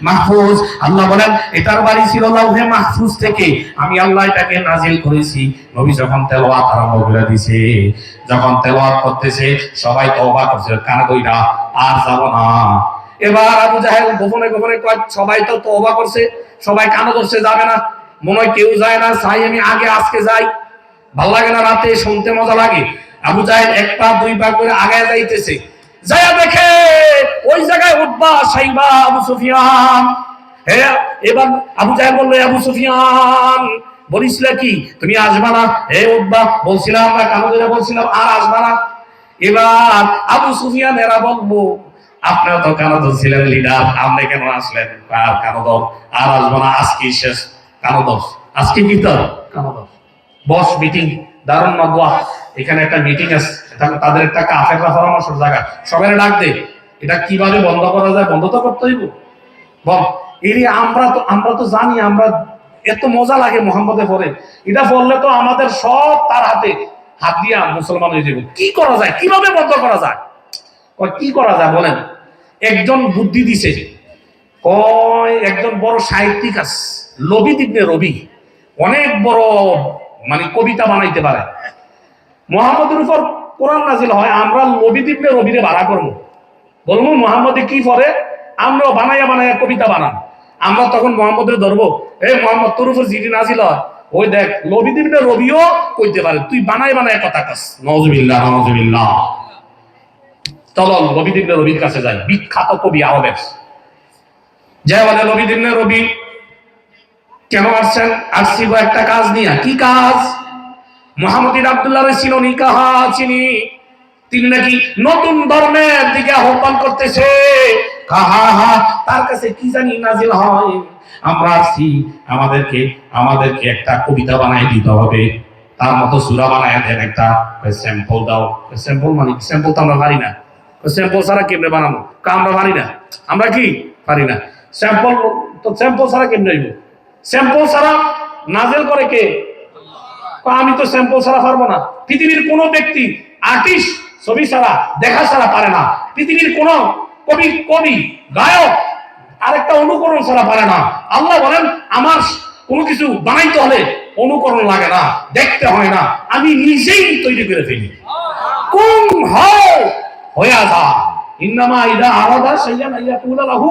মাহফুজ। আল্লাহ বলেন এটার বাড়ি ছিল লাউহে মাহফুজ থেকে, আমি আল্লাহ এটাকে নাজিল করেছি। নবী যখন তেলাওয়াত আরম্ভ করে দিয়েছে, যখন তেলাওয়াত করতেছে সবাই তওবা করছে, কানে কইরা আর যাব না। এবার আবু জাহেল গোপনে গোপনে কয় সবাই তো তওবা করছে, সবাই কানে ধরছে, যাবে না, মনে হয় কেউ যায় না, চাই আমি আগে আজকে যাই, ভাল লাগে না, রাতে শুনতে মজা লাগে। আবু জাহেল 1 পা 2 পা করে আগায় যাইতেছে, যায়া দেখে ওই জায়গায় উতবা সাইবা আবু সুফিয়ান। হ্যাঁ, এবার আবু জাহেল বলল আবু সুফিয়ান বলিসলা কি তুমি আসবা না? হে উতবা বলছিলাম না, কানো ধরে বলছিলাম আর আসবা না। এবার আবু সুফিয়ান এরা বলবো আপনিও তো কানো ধরছিলেন লিডার, আপনি কেন আসলেন? আর কানো ধর, আর আসবো না, আজকে শেষ কানো ধর, আজকে কি তোর কানো ধর। বস মিটিং, দারুন মাদওয়া, এখানে একটা মিটিং আছে, তাদের একটা কাফেররা পরামর্শের জায়গা, সবাই ডাক দে, এটা কিভাবে বন্ধ করা যায়, বন্ধ তো করতে হইব, বল। এই আমরা তো জানি, আমরা এত মজা লাগে মোহাম্মদে পড়ে, এটা বললে তো আমাদের সব তার হাতে হাত দিয়া মুসলমান হয়ে যাবে। কি করা যায়, কিভাবে বন্ধ করা যায়? কি করা যায় বলেন? একজন বুদ্ধি দিছে, কয় একজন বড় সাহিত্যিক আছে লবিদ ইবনে রবি, অনেক বড় মানে কবিতা বানাইতে পারে। মুহাম্মদের উপর কোরআন নাজিল হয়, আমরা লবিদ ইবনে রবিরে ভাড়া করবো, বলবো মুহাম্মদে কি পড়ে, আমরাও বানাইয়া বানাইয়া কবিতা বানান। আমরা তখন মুহাম্মদের ধরবো, এই মুহাম্মদ তোর উপর জিডি নাজিল হয়, ওই দেখ লবিদ ইবনে রবিও কইতে পারে, তুই বানাই বানাইয়া কথা কস। নাউজুবিল্লাহ নাউজুবিল্লাহ। চলো লবিদ ইবনে রবির কাছে যাই, বিখ্যাত কবি আরবের। যে বলে লবিদ ইবনে রবি কেন আসছেন? আসছি একটা কাজ নিয়ে। কি কাজ? মুহাম্মদ ইবনে আব্দুল্লাহ চিনি কাহা চিনি, তিনি নাকি নতুন ধর্মের দিকে আহ্বান করতেছে। তার কাছে কি জানি নাজিল হয়, আমরা আসছি, আমাদেরকে একটা কবিতা বানাই দিতে হবে, তার মতো সূরা বানায় দেন, একটা স্যাম্পল দাও। স্যাম্পল মানে স্যাম্পল তো আমরা পারি না, স্যাম্পল ছাড়া কেমনে বানানো? আমরা পারি না। আমরা কি পারি না? স্যাম্পল তো স্যাম্পল ছাড়া কেমনে হইব? স্যাম্পল ছাড়া নাজেল করে কে? আমি তো স্যাম্পল ছাড়া পারবো না। পৃথিবীর কোন ব্যক্তি আর্টিস্ট ছবি ছাড়া দেখা ছাড়া পারে না। পৃথিবীর কোন কবি গায়ক আরেকটা অনুকরণ ছাড়া পারে না। আল্লাহ বলেন আমার কোনো কিছু বানাইতে হলে অনুকরণ লাগে না, দেখতে হয় না, আমি নিজেই তৈরি করে ফেলি। কুন হও হয়ে যা, ইন্নামা ইদা আরাদা শাইআন আইয়াকুলা লাহু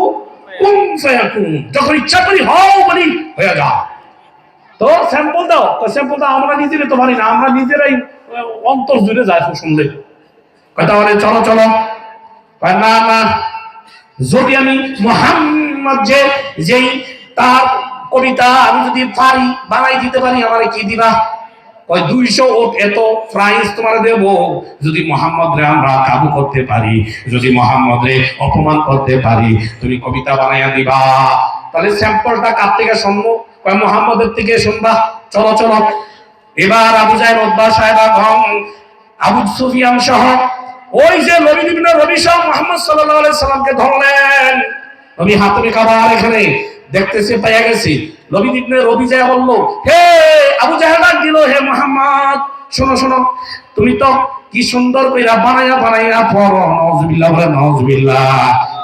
কুন ফায়াকুন, যখন ইচ্ছা করি হও বলি হয়ে যা। তো স্যাম্পল দাও, তো স্যাম্পল দাও, আমরা নিজেরা তো পারি না, আমরা নিজেরাই অন্তর জুড়ে যায় শুনলে। কথা বলে চলো চলো, না না, যদি আমি মুহাম্মদ যেই তার কবিতা আমি যদি পারি বানাই দিতে পারি, আমারে কি দিবা? ওই 200 ওট এত প্রাইজ তোমার দেব যদি মুহাম্মদ রে আমরা কাবু করতে পারি, যদি মুহাম্মদ রে অপমান করতে পারি, তুমি কবিতা বানাইয়া দিবা। তাহলে স্যাম্পলটা কার থেকে শুনবো? কয় মুহাম্মদের থেকে শুনবা। চলো চলো, এবার আবু জাহেল, উতবা, সাইবা, আবু সুফিয়ান সহ ওই যে নবী ইবনে রবি সহ মুহাম্মদ সাল্লাল্লাহু আলাইহি সাল্লামকে ধরলেন। নবী হাতমে কাবার এখানে দেখতেছে, পাইয়া গেছি। নবী ইবনে রবি যায় বলল, হে আবু জাহেল ডাক দিল, হে মুহাম্মদ শোনো শোনো, তুমি তো কি সুন্দর কইরা বানায়া বানায়া পড়ো, নাউজুবিল্লাহ বলে নাউজুবিল্লাহ।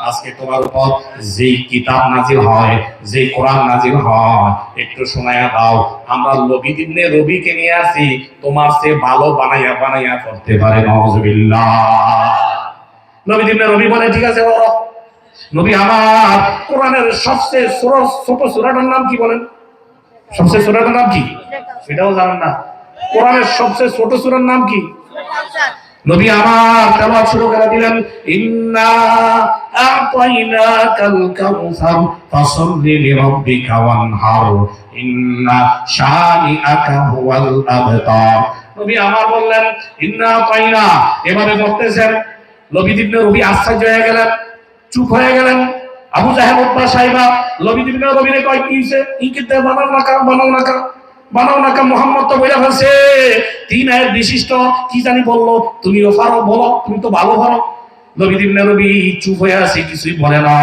আজকে তোমার উপর যেই কিতাব নাজিল হয়, যেই কোরআন নাজিল হয়, একটু শোনায়া দাও। আমরা নবী ইবনে রবিকে নিয়ে আসি, তোমার সে ভালো বানায়া বানায়া করতে পারে, নাউজুবিল্লাহ। নবী ইবনে রবি বলে ঠিক আছে বলো। নবী আমার কোরআনের সবচেয়ে ছোট সূরাটার নাম কি বলেন? সবচেয়ে ছোটটার নাম কি? সেটাও জানেন না। কোরআনের সবচেয়ে ছোট সূরার নাম কি? নবী আমার তেলাওয়াত শুরু করে দিলেন, ইন্না আ'তাইনাকাল কাউসার ফাসাল্লি লিরাব্বিকা ওয়ানহার ইন্না শানিআকা হুয়াল আবতার। নবী আমার বললেন ইন্না আ'তাইনা, এভাবে বলতেছেন। নবী ইবনে রবি আশ্চর্য হয়ে গেলেন, চুপ হয়ে গেলেন। আবু জাহেল, উতবা, সাইবা নবী ইবনে রবিরে কয় কি হইছে? ইকিতে বানাও না কা, বানাও না কা, বানাও না কা। মুহাম্মদ তো বইলা ফেলছে 3 আয়াত বিশিষ্ট কি জানি বললো, তুমিও পারো, বলো, তুমি তো ভালো পারো। নবী ইবনে রবি চুপ হয়ে আছে, কিছুই বলে না।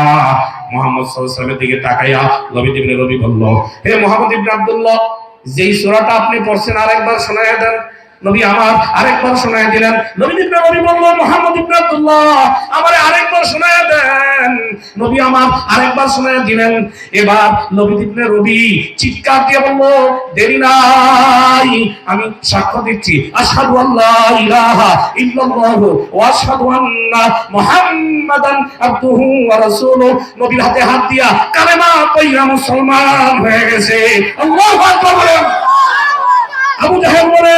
মুহাম্মদ সাল্লাল্লাহু আলাইহি ওয়াসাল্লামের দিকে তাকাইয়া নবী ইবনে রবি বলল, হে মুহাম্মদ ইবনে আব্দুল্লাহ, যেই সূরাটা আপনি পড়ছেন আরেকবার শোনায়া দেন। নবী আমার আরেকবার শোনায়া দিলেন। নবী ইবনে রবি বলল, মুহাম্মদ ইবনে আব্দুল্লাহ আমারে আরেকবার শোনায়া দেন। নবী আমার আরেকবার শোনায়া দিলেন। এবার নবী ইবনে রবি চিৎকার দিয়ে বলল, দেরি নাই, আমি সাক্ষ্য দিচ্ছি, আশহাদু আল্লা ইলাহা ইল্লাল্লাহু ওয়া আশহাদু আন্না মুহাম্মাদান আবদুহু ওয়া রাসূলুহু। নবীর হাতে হাত দিয়া কালেমা পড়িয়া মুসলমান হয়ে গেছে। আল্লাহু আকবার। আবু জাহেল বলে,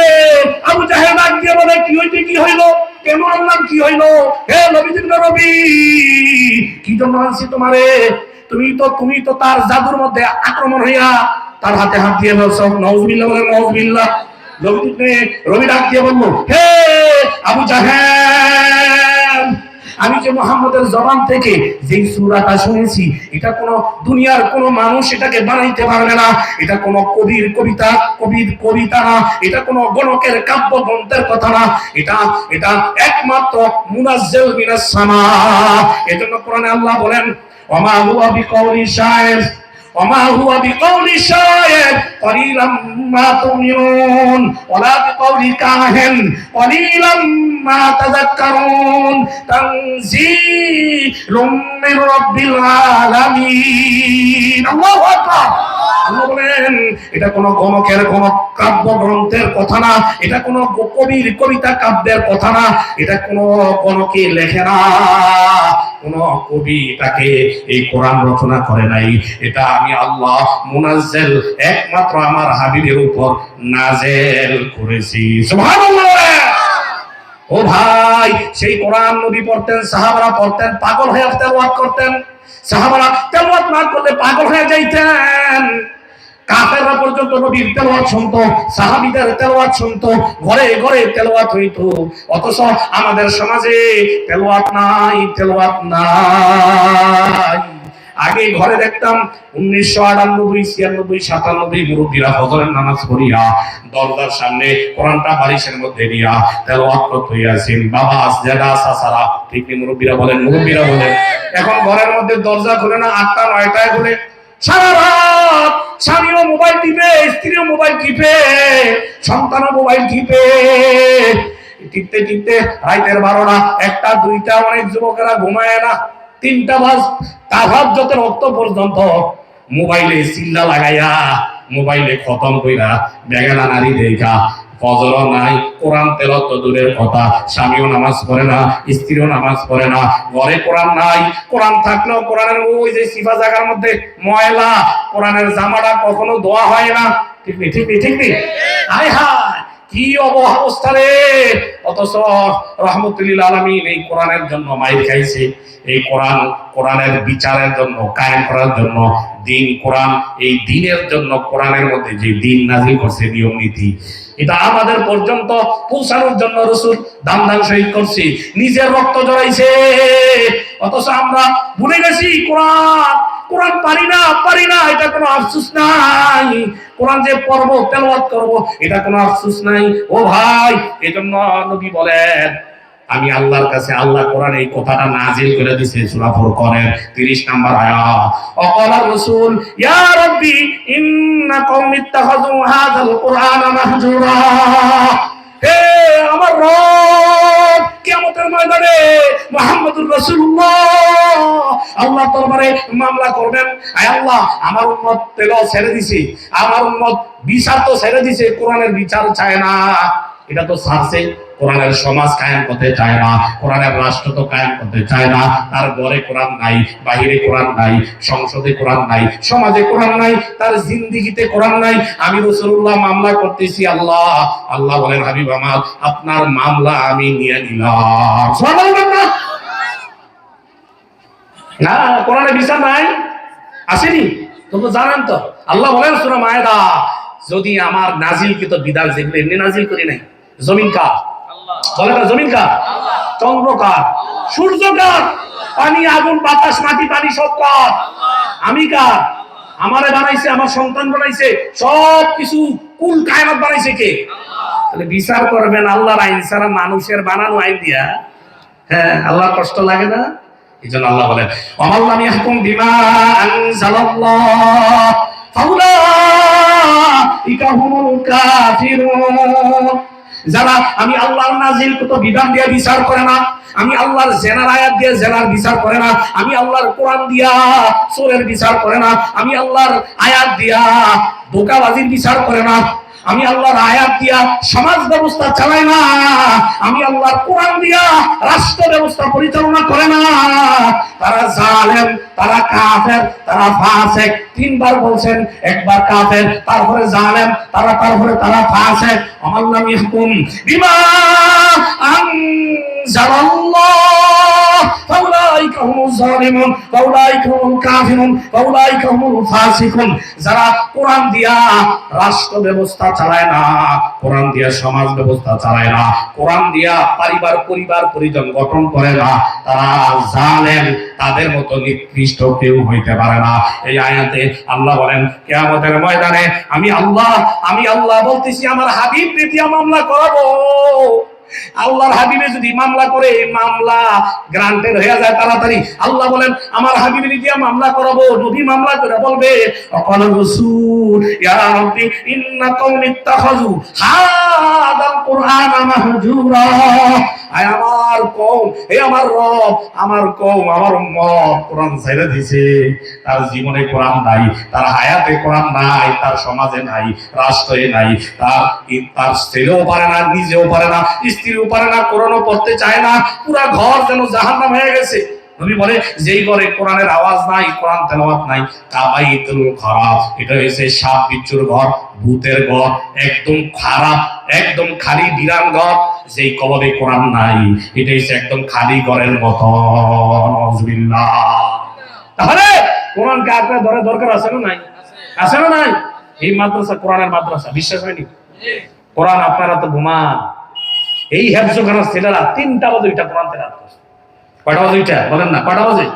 আবু জাহেল ডাক দিয়ে বলে, কি হইতে কি হইলো? কেন আনলাম, কি হইলো? হে নবী ইবনে রবি, কি জন্য আনছি তোমারে? তুমি তো তার জাদুর মধ্যে আক্রমণ হইয়া তার হাতে হাত দিয়ে বলছো। নাউজুবিল্লাহ বলে নাউজুবিল্লাহ। নবী ইবনে রবি ডাক দিয়ে বলল, হে আবু জাহেল, আমি যে মুহাম্মদের জবান থেকে যে সূরাটা শুনেছি, এটা কোন দুনিয়ার কোন মানুষ এটাকে বানাইতে পারবে না। এটা কোন কবির কবিতা না, এটা কোন গণকের কাব্য গ্রন্থের কথা না, এটা একমাত্র মুনাজ্জাল মিনাস সামা। এজন্য কোরআনে আল্লাহ বলেন, ওমা হুয়া বিকাউলি শায়ের, ওমা হুয়া বিকাউলি শায়ের কলিলাম মা তুমিনুন ওয়ালা বিকাউলি কাহিন কলিলাম মা তাযাক্কারুন তানজিলুম মির রাব্বিল আলামিন। আল্লাহু আকবার। আল্লাহ বলেন এটা কোন গণকের কোন কাব্য গ্রন্থের কথা না, এটা কোন কবির কবিতা কাব্যের কথা না, এটা কোন গণকে লেখে না, কোন কবি এটাকে এই কোরআন রচনা করে নাই। এটা আমি আল্লাহ মুনাজ্জাল একমাত্র আমার হাবিবের উপর নাযিল করেছি। সুবহানাল্লাহ। ও ভাই, সেই কোরআন নবী পড়তেন, সাহাবারা পড়তেন, পাগল হয়ে তেলাওয়াত করতেন। সাহাবারা তেলাওয়াত না করলে পাগল হয়ে যাইতেন। কাফেররা পর্যন্ত নবীর তেলাওয়াত শুনতো, সাহাবীদের তেলাওয়াত শুনতো, ঘরে ঘরে তেলাওয়াত হইতো। অথচ আমাদের সমাজে তেলাওয়াত নাই, তেলাওয়াত নাই। আগে ঘরে দেখতাম 1998, 96, 97 মুরব্বীরা ফজরের নামাজ পড়িয়া দরজার সামনে কোরআনটা বালিশের মধ্যে দিয়া তেলাওয়াত করতে হইয়াছেন। বাবা আসজাদা সাসারা, ঠিক কি মুরব্বীরা বলেন? এখন ঘরের মধ্যে দরজা খুলে না, 8টা 9টায় খুলে সারা রাত স্বামীও মোবাইল টিপে, স্ত্রীও মোবাইল টিপে, সন্তানও মোবাইল টিপে, টিপতে টিপতে রাতের 12টা 1টা 2টা, অনেক যুবকেরা ঘুমায় না, 3টা বাজ তাহাজ্জুদের ওয়াক্ত পর্যন্ত মোবাইলে চিল্লা লাগাইয়া মোবাইলে খতম কইরা বেগানা নারী দেখা ফজরও নাই, কোরআন তেলাওয়াত তো দূরের কথা, স্বামীও নামাজ পড়ে না, স্ত্রীও নামাজ পড়ে না, ঘরে কোরআন নাই, কোরআন থাকলেও কোরআনের ওই যে সিফা জায়গার মধ্যে ময়লা, কোরআনের জামাটা কখনো ধোয়া হয় না, ঠিক নেই? হায় হায় কি অবস্থা রে! অথচ রহমতুল্লিল আলামিন এই কোরআনের জন্য মাইর খাইছে, এই কোরআনের বিচারের জন্য, কায়েম করার জন্য দিন, কোরআন এই দিনের জন্য কোরআনের মধ্যে যে দিন নাজিল করছে, নিয়ম নীতি, এটা আমাদের পর্যন্ত পৌঁছানোর জন্য রাসূল দাম শহীদ করছে, নিজের রক্ত জড়াইছে। অথচ আমরা ভুলে গেছি কোরআন পারি না এটা কোনো আফসোস নাই, কোরআন যে পড়ব তেলাওয়াত করব এটা কোনো আফসোস নাই। ও ভাই, এজন্য নবী বলেন, আমি আল্লাহর কাছে, আল্লাহ কোরআন এই কথাটা নাজিল করে দিয়েছে সূরা ফুরকানের 30 নম্বর আয়াত। ওয়াকালা রাসূল ইয়া রাব্বি ইন্না কওমি ইত্তাখাযু হাযাল কুরআনা মাহজুরা। হে আমার রব, কিয়ামতের ময়দানে মুহাম্মদুর রাসূলুল্লাহ আল্লাহ দরবারে মামলা করবেন, আয় আল্লাহ আমার উম্মত তেলাওয়াত ছেড়ে দিছে, আমার উম্মত বিচার তো ছেড়ে দিছে, কোরআনের বিচার চায় না। এটা তো ছাড়ছে, কোরআনের সমাজ কায়েম করতে চায় না, কোরআনের রাষ্ট্র তো কায়েম করতে চায় না, তার ঘরে কোরআন নাই, বাহিরে কোরআন নাই, সংসদে কোরআন নাই, সমাজে কোরআন নাই, তার জিন্দেগিতে কোরআন নাই। আমি রাসূলুল্লাহ মামলা করতেছি, আল্লাহ বলেন হাবিব আমার, আপনার মামলা আমি নিয়ে নিলাম। সুবহানাল্লাহ না, কোরআনে বিচার নাই, আসেনি তো জানেন তো। আল্লাহ বলেন সূরা মায়েদা, যদি আমার নাজিলকৃত বিধান যেগুলো এমনি নাজিল করি নাই, জমিন কার? বলে না, জমিন কার? চন্দ্র কার? সূর্য কার? পানি, আগুন, বাতাস, মাটি, পানি সব কার? আমি কার? আমারে বানাইছে, আমার সন্তান বানাইছে, সব কিছু কুল কায়নাত বানাইছে কে? তাহলে বিচার করবেন আল্লাহর আইন ছাড়া, মানুষের বানানো আইন দিয়া। হ্যাঁ, আল্লাহর কষ্ট লাগে না? এইজন্য আল্লাহ বলেন, ওয়ামাল্লাম ইয়াহকুম বিমা আনজালাল্লাহ ফাউলাইকা হুমুল কাফিরুন। যারা আমি আল্লাহর নাজিলকৃত বিধান দিয়ে বিচার করে না, আমি আল্লাহর জেনার আয়াত দিয়ে জেনার বিচার করে না, আমি আল্লাহর কোরআন দিয়া সূরের বিচার করে না, আমি আল্লাহর আয়াত দিয়া ধোঁকাবাজির বিচার করে না, আমি আল্লাহর আয়াত দিয়া সমাজ ব্যবস্থা চালায় না, আমি আল্লাহর কোরআন দিয়া রাষ্ট্র ব্যবস্থা পরিচালনা করে না, তারা জালেম, তারা কাফের, তারা ফাসিক। 3বার বলছেন, একবার কাফের, তারপরে জালেম, তারপরে তারা ফাসিক। আমাল্লাম ইয়াহকুম বিমা আনজালাল্লাহ ফাউলাইকা হুমুজ জালিমুন ফাউলাইকা হুমুল কাফিরুন ফাউলাইকা হুমুল ফাসিকুন। যারা কোরআন দিয়া রাষ্ট্র ব্যবস্থা চালায় না, কোরআন দিয়া সমাজ ব্যবস্থা চালায় না, কোরআন দিয়া পরিবার পরিজন গঠন করে না, তারা জালেম, তাদের মতো নিকৃষ্ট কেউ হইতে পারে না। এই আয়াতে আল্লাহ বলেন, কিয়ামতের ময়দানে আমি আল্লাহ বলতেছি, আমার হাবিব দিয়া মামলা করাবো। আল্লাহর হাবিবে যদি মামলা করে, মামলা গ্রান্টেড হয়ে যায় তাড়াতাড়ি। আল্লাহ বলেন, আমার হাবিবে দিয়া মামলা করাবো। নবী মামলা করে বলবে, ওয়াকালা রাসূল ইয়া রাব্বি ইন্না কওমি ইত্তাখাযু হাযাল কুরআনা মাহজুরা। আয় আমার কওম, হে আমার রব, আমার কওম, আমার উম্মত কোরআন ছেড়ে দিয়েছে, তার জীবনে কোরআন নাই, তার হায়াতে কোরআন নাই, তার সমাজে নাই, রাষ্ট্রে নাই, তার ছেলেও পারে না, নিজেও পারে না, স্ত্রীও পারে না, কোরআনও পড়তে চায় না, পুরা ঘর যেন জাহান্নাম হয়ে গেছে। নবী বলে, যেই ঘরে কোরআনের আওয়াজ নাই, কোরআন তেলাওয়াত নাই, কাবাইতুল খারাপ, এটা হচ্ছে সাপ বিচ্ছুর ঘর, ভূতের ঘর, একদম খারাপ, একদম খালি বিরান ঘর। যেই কবরে কোরআন নাই, এটা হচ্ছে একদম খালি ঘরের মতো। নাউজুবিল্লাহ। তাহলে কোরআনকে আপনার ধরে দরকার আছে না নাই? আছে না নাই? এই মাদ্রাসা কোরআনের মাদ্রাসা, বিশ্বাস হয়নি? কোরআন আপনারা তো ঘুমান। এই হেফজখানার ছেলেরা 3টা বাজে ওইটা কোরআন তেলাওয়াত করছে। কয়টা বাজে ওইটা? বলেন না, কয়টা বাজে?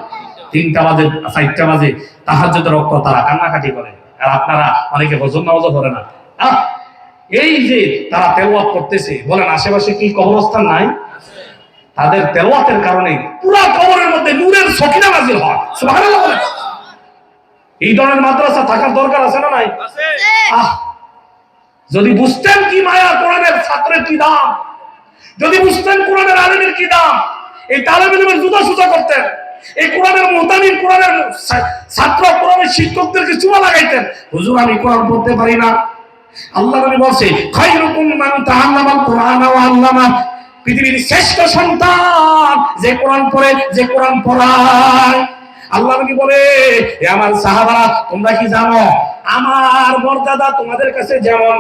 3টা বাজে 4টা বাজে তাহাজ্জুদের রক্ত তারা কান্নাকাটি করে, আর আপনারা অনেকে হজর নামাজও করে না। এই যে তারা তেলাওয়াত করতেছে, বলেন আশেপাশে কি কবরস্থান নাই? তাদের তেলাওয়াতের কারণে পুরো কবরের মধ্যে নূরের সকিনা নাযিল হয়। সুবহানাল্লাহ। এই ধরনের মাদ্রাসা থাকার দরকার আছে না নাই? আছে। যদি বুঝতেন কি মায়া কোরআনের ছাত্রের কি দাম, যদি বুঝতেন কোরআনের আলেমের কি দাম, এই তালেব ইলমের জুতা সুতা করতেন, এই কোরআনের মুহতামিম, কোরআনের ছাত্র, কোরআনের শিক্ষকদেরকে চুমা লাগাইতেন, হুজুর আমি কোরআন পড়তে পারি না। আল্লাহ নবী বলছে খায়রুকুম মান তাআল্লামাল কুরআন ওয়া আল্লামা, পৃথিবীর শ্রেষ্ঠ সন্তান যে কোরআন পড়ে, যে কোরআন পড়ায়। আল্লাহ নবী বলে এ আমার সাহাবারা তোমরা কি জানো আমার মর্যাদা তোমাদের কাছে যেমন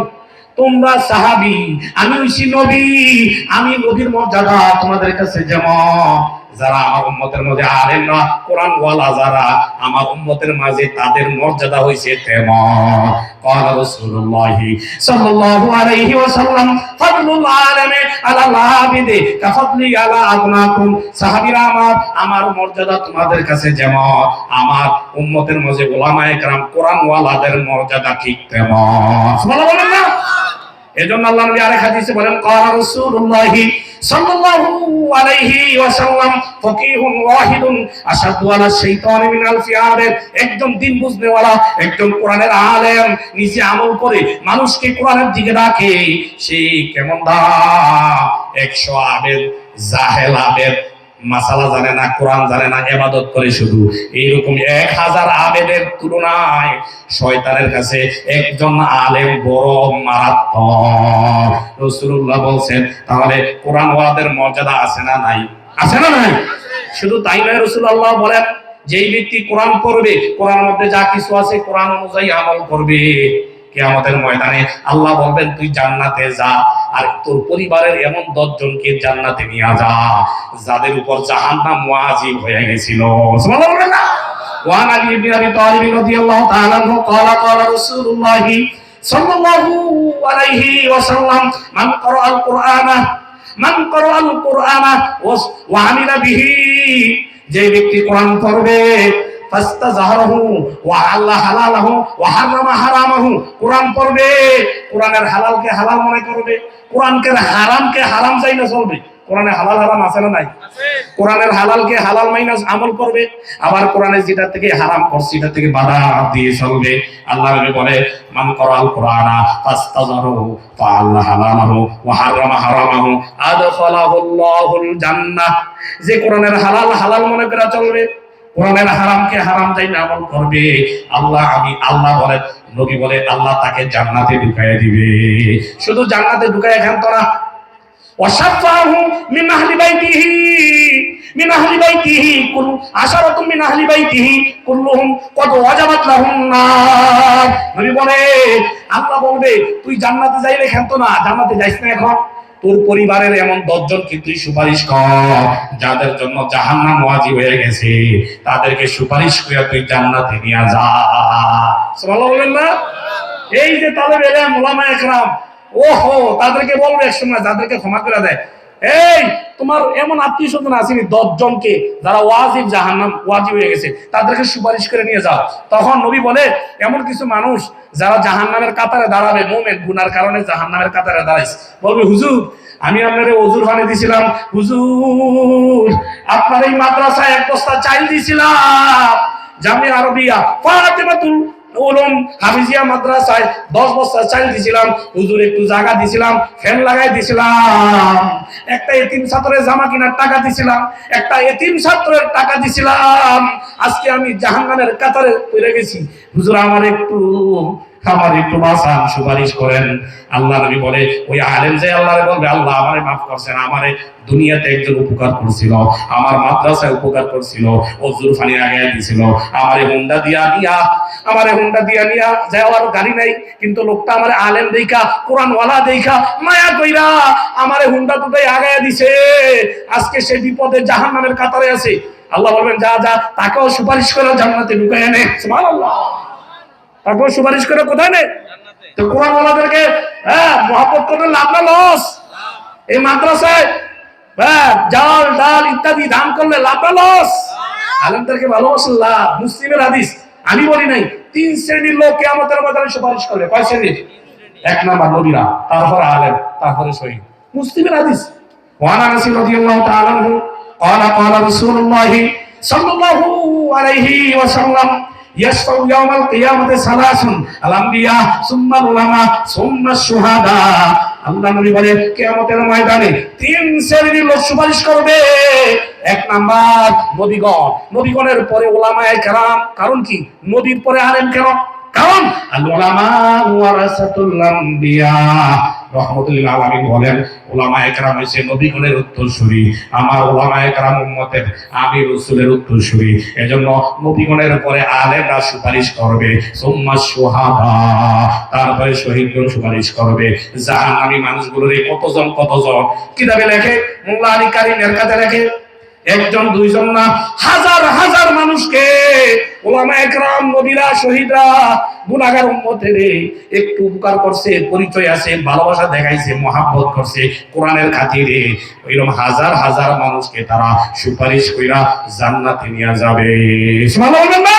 তোমরা সাহাবী, আমি হইছি নবী, আমি নবীর মর্যাদা তোমাদের কাছে যেমন, যারা আমার উম্মতের মধ্যে আলেম না কোরআন ওয়ালা যারা আমার উম্মতের মাঝে তাদের মর্যাদা হইছে তেমন। قال رسول الله صلى الله عليه وسلم فضل العالم على العابد كفضلي على أدناكم। সাহাবীরা আমার মর্যাদা তোমাদের কাছে যেমন আমার উম্মতের মাঝে উলামায়ে কেরাম কোরআন ওয়ালাদের মর্যাদা ঠিক তেমন। সুবহানাল্লাহ বলেন না? এজন্য আল্লাহ নবী আরেক হাদিসে বলেন قال رسول الله সাল্লাল্লাহু আলাইহি ওয়াসাল্লাম ফকিহুন ওয়াহিদুন আশাদু আলা শাইতানি মিন আলফি আবেদ। একদম দিন বুঝনেওয়ালা, একদম কোরআনের আলেম, নিজে আমল করে মানুষকে কোরআনের দিকে ডাকে, সেই কেমন দা 100 আবেদ, জাহেল আবেদ, মাসালা জানে না, কোরআন জানে না, ইবাদত করে শুধু, এইরকম 1000 আবেদের তুলনায় শয়তানের কাছে একজন আলেম বড় মারাত্মক। রাসূলুল্লাহ বলছেন তাহলে কোরআন ওয়ালাদের মর্যাদা আছে না নাই? আছে না নাই? শুধু তাই নয়, রাসূলুল্লাহ বলেন যেই ব্যক্তি কোরআন পড়বে, কোরআনের মধ্যে যা কিছু আছে কোরআন অনুযায়ী আমল করবে, কিয়ামতের ময়দানে আল্লাহ বলবেন তুই জান্নাতে যা, আর তোর পরিবারের এমন 10 জনকে জান্নাতে নিয়ে যা যাদের উপর জাহান্নাম ওয়াজিব হয়ে গেছিল। সুবহানাল্লাহ বলেন না? ওয়া আলী ইবনে আবি তালিব রাদিয়াল্লাহু তাআলা আনহু ক্বালা ক্বালা রাসূলুল্লাহ সাল্লাল্লাহু আলাইহি ওয়াসাল্লাম মান ক্বারাআল কুরআনা ওয়া আমিলা বিহি, যে ব্যক্তি কোরআন পড়বে ফাস্তাযহারাহু ওয়া আল্লাহ হালালাহু ওয়া হারামা হারামাহু, কোরআন পড়বে কোরআনের হালালকে হালাল মনে করবে, কোরআনকে হারামকে হারাম জাইনা চলবে। কোরআনে হালাল হারাম আছে না নাই? আছে। কোরআনের হালালকে হালাল মাইনাস আমল করবে, আবার কোরআনে যেটা থেকে হারাম করছে সেটা থেকে বাধা দিয়ে চলবে। আল্লাহ নবী বলে মান ক্বারাআল কুরআনা ফাস্তাযহারাহু ওয়া আল্লাহ হালালাহু ওয়া হারামা হারামাহু আদখালাহুল্লাহুল জান্নাহ, যে কোরআনের হালাল হালাল মনে করে চলবে, কোরআনের হারামকে হারাম যাই না আমল করবে, আল্লাহ বলে, নবী বলে আল্লাহ তাকে জান্নাতে ঢুকাইয়া দিবে। শুধু জান্নাতে ঢুকাইয়া খান তো না, ওয়াশাফাহু মিন আহলি বাইতিহি কুল আশারাতুম মিন আহলি বাইতিহি কুল্লুহুম কদ ওয়াজাবাত লাহুম নার। নবী বলে আল্লাহ বলবে তুই জান্নাতে যাইলে খান তো না, জান্নাতে যাইস না, এখন তোর পরিবারের এমন 10 জনকে তুই সুপারিশ কর যাদের জন্য জাহান্নাম ওয়াজিব হয়ে গেছে, তাদেরকে সুপারিশ করে তুই জান্নাতে নিয়ে যা। সুবহানাল্লাহ বলেন না? এই যে তালেব ইলম উলামায়ে কেরাম, ওহো তাদেরকে বলবে একসময়, যাদেরকে ক্ষমা করে দেয়, এই তোমার এমন আত্মীয় স্বজন আসেনি 10 জনকে যারা ওয়াজিব জাহান্নাম ওয়াজিব হয়ে গেছে, তাদেরকে সুপারিশ করে নিয়ে যাও। তখন নবী বলে এমন কিছু মানুষ যারা জাহান্নামের কাতারে দাঁড়াবে, মুমিন গুনার কারণে জাহান্নামের কাতারে দাঁড়াইছে, বলবে হুজুর আমি আপনারে ওযুর পানি দিছিলাম, হুজুর আপনার এই মাদ্রাসায় 1 বস্তা চাল দিছিলাম, জামিয়া আরবিয়া ফাতিমাতুল উলুম হাফিজিয়া মাদ্রাসায় 10 বস্তা চাল দিছিলাম, হুজুর একটু জায়গা দিছিলাম, ফ্যান লাগাই দিছিলাম, একটা এতিম ছাত্রের জামা কেনার টাকা দিছিলাম, একটা এতিম ছাত্রের টাকা দিছিলাম, আজকে আমি জাহান্নামের কাতারে পড়ে গেছি, হুজুর আমার একটু বাঁচান, সুপারিশ করেন। আল্লাহ নবী বলে ওই আলেম যে আল্লাহরে বলবে আল্লাহ আমারে মাফ করছেন, আমারে দুনিয়াতে একজন উপকার করছিল, আমার মাদ্রাসায় উপকার করছিল, ওযুর পানি আগায় দিছিল, আমারে হুন্ডা দিয়া নিয়া যাওয়ার গাড়ি নাই, কিন্তু লোকটা আমারে আলেম দেইখা কোরআন ওয়ালা দেইখা মায়া কইরা আমারে হুন্ডা দুটাই আগায় দিছে, আজকে সে বিপদে জাহান্নামের কাতারে আছে। আল্লাহ বলবেন যা যা তাকেও সুপারিশ করে জান্নাতে ঢুকায় এনে। সুবহানাল্লাহ। তাকেও সুপারিশ করে কোথায় নে? তো কোরআন ওয়ালাদেরকে মহব্বত করলে লাভ না লস? এই মাদ্রাসায় চাল ডাল ইত্যাদি দান করলে লাভ না লস? আলেমদেরকে ভালোবাসা লাভ। মুসলিমের হাদিস, আমি বলি নাই। 3 শ্রেণীর লোক কিয়ামতের ময়দানে সুপারিশ করবে। কয় শ্রেণীর? 1 নাম্বার নবীরা, তারপরে আলেম, তারপরে শহীদ। মুসলিমের হাদিস। ওয়ান আনাস রাদিয়াল্লাহু তাআলা আনহু قال قال رسول الله صلى الله عليه وسلم يشفع يوم القيامة ثلاث الأنبياء ثم العلماء ثم الشهداء। আল্লাহ নবী বলে কিয়ামতের ময়দানে 3 শ্রেণীর লোক সুপারিশ করবে। 1 নাম্বার নবীগণ, নবীগণের পরে উলামায়ে কেরাম। কারণ কি? নবীর পরে আলেম কেন? কারণ আল উলামা ওয়ারাসাতুল আম্বিয়া। রহমতুল্লিল আলামিন বলেন উলামায়ে কেরাম হইছে নবীগণের উত্তরসূরি। আমার উলামায়ে কেরাম উম্মতের, আমি রাসূলের উত্তরসূরি। এজন্য নবীগণের পরে আলেমরা সুপারিশ করবে। সুম্মা শুহাদা, তারপরে শহীদগণ সুপারিশ করবে। জাহান্নামী মানুষগুলোর কতজন কিতাবে লেখে, মোল্লা আলী কারীমের কাছে লেখে, 1 জন 2 জন না, হাজার হাজার মানুষকে উলামায়ে কেরাম, নবীরা, শহীদরা গুনাহগার উম্মতের একটু উপকার করছে, পরিচয় আছে, ভালোবাসা দেখাইছে, মহব্বত করছে কোরআনের খাতিরে। ওইরকম হাজার হাজার মানুষকে তারা সুপারিশ কইরা জান্নাতে নিয়ে যাবে। সুবহানাল্লাহ বলবেন না?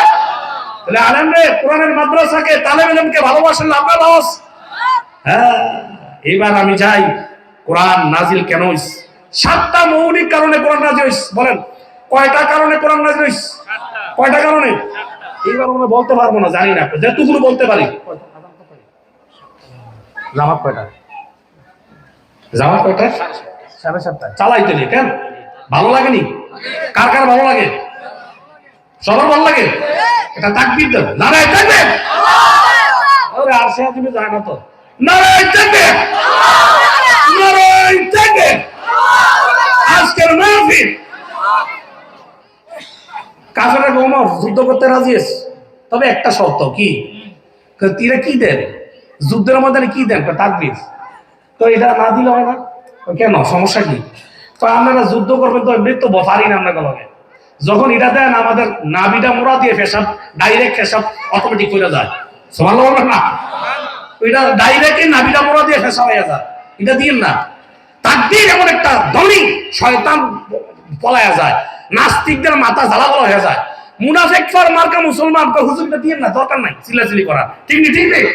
তাহলে আলেমরে, কোরআনের মাদ্রাসাকে, তালেব ইলমকে ভালোবাসলে আপনার লস। হ্যাঁ, এবার আমি যাই কোরআন নাজিল কেন হইছে। 7টা মৌলিক কারণে কোরআন নাজিল হইছে। বলেন কয়টা কারণে কোরআন নাজিল হইছে? 7টা। কয়টা কারণে? এইবার আমরা বলতে পারবো না, জানি না, যেটুকু বলতে পারি। জামাত কয়টা? জামাত কয়টা? 7:30। চালাইতে নেই কেন? ভালো লাগেনি? কার কার ভালো লাগে? সবার ভালো লাগে? এটা তাকবীর দাও, নারায়ে তাকবীর। আরে আসে তুমি জানো না তো, নারায়ে তাকবীর, নারায়ে তাকবীর। আজকের মাহফিল কাফেররা ওমর যুদ্ধ করতে রাজি আছে, তবে একটা শর্ত। কি? তীরে কি দেন? যুদ্ধের মধ্যে কি দেন? তাকবীর। তো এটা না দিলে হয় না কেন? সমস্যা কি? তো আপনারা যুদ্ধ করবেন তো এমনি তো পারি না আপনাকে লগে। যখন এটা দেন আমাদের নাভিটা মোড়া দিয়ে পেশাব, ডাইরেক্ট পেশাব অটোমেটিক হয়ে যায়। সুবহানাল্লাহ বলবেন না? ওইটা ডাইরেক্টই নাভিটা মোড়া দিয়ে পেশাব হয়ে যায়। এটা দিয়েন না। তাকবীর এমন একটা ধ্বনি, শয়তান পলায়া যায়, নাস্তিকদের মাথা জ্বালাপোড়া হয়ে যায়। মুনাফিক ফর মার্কা মুসলমান হুজুরটা দিয়েন না, দরকার নাই চিল্লাচিল্লি করা। ঠিক নেই? ঠিক নেই?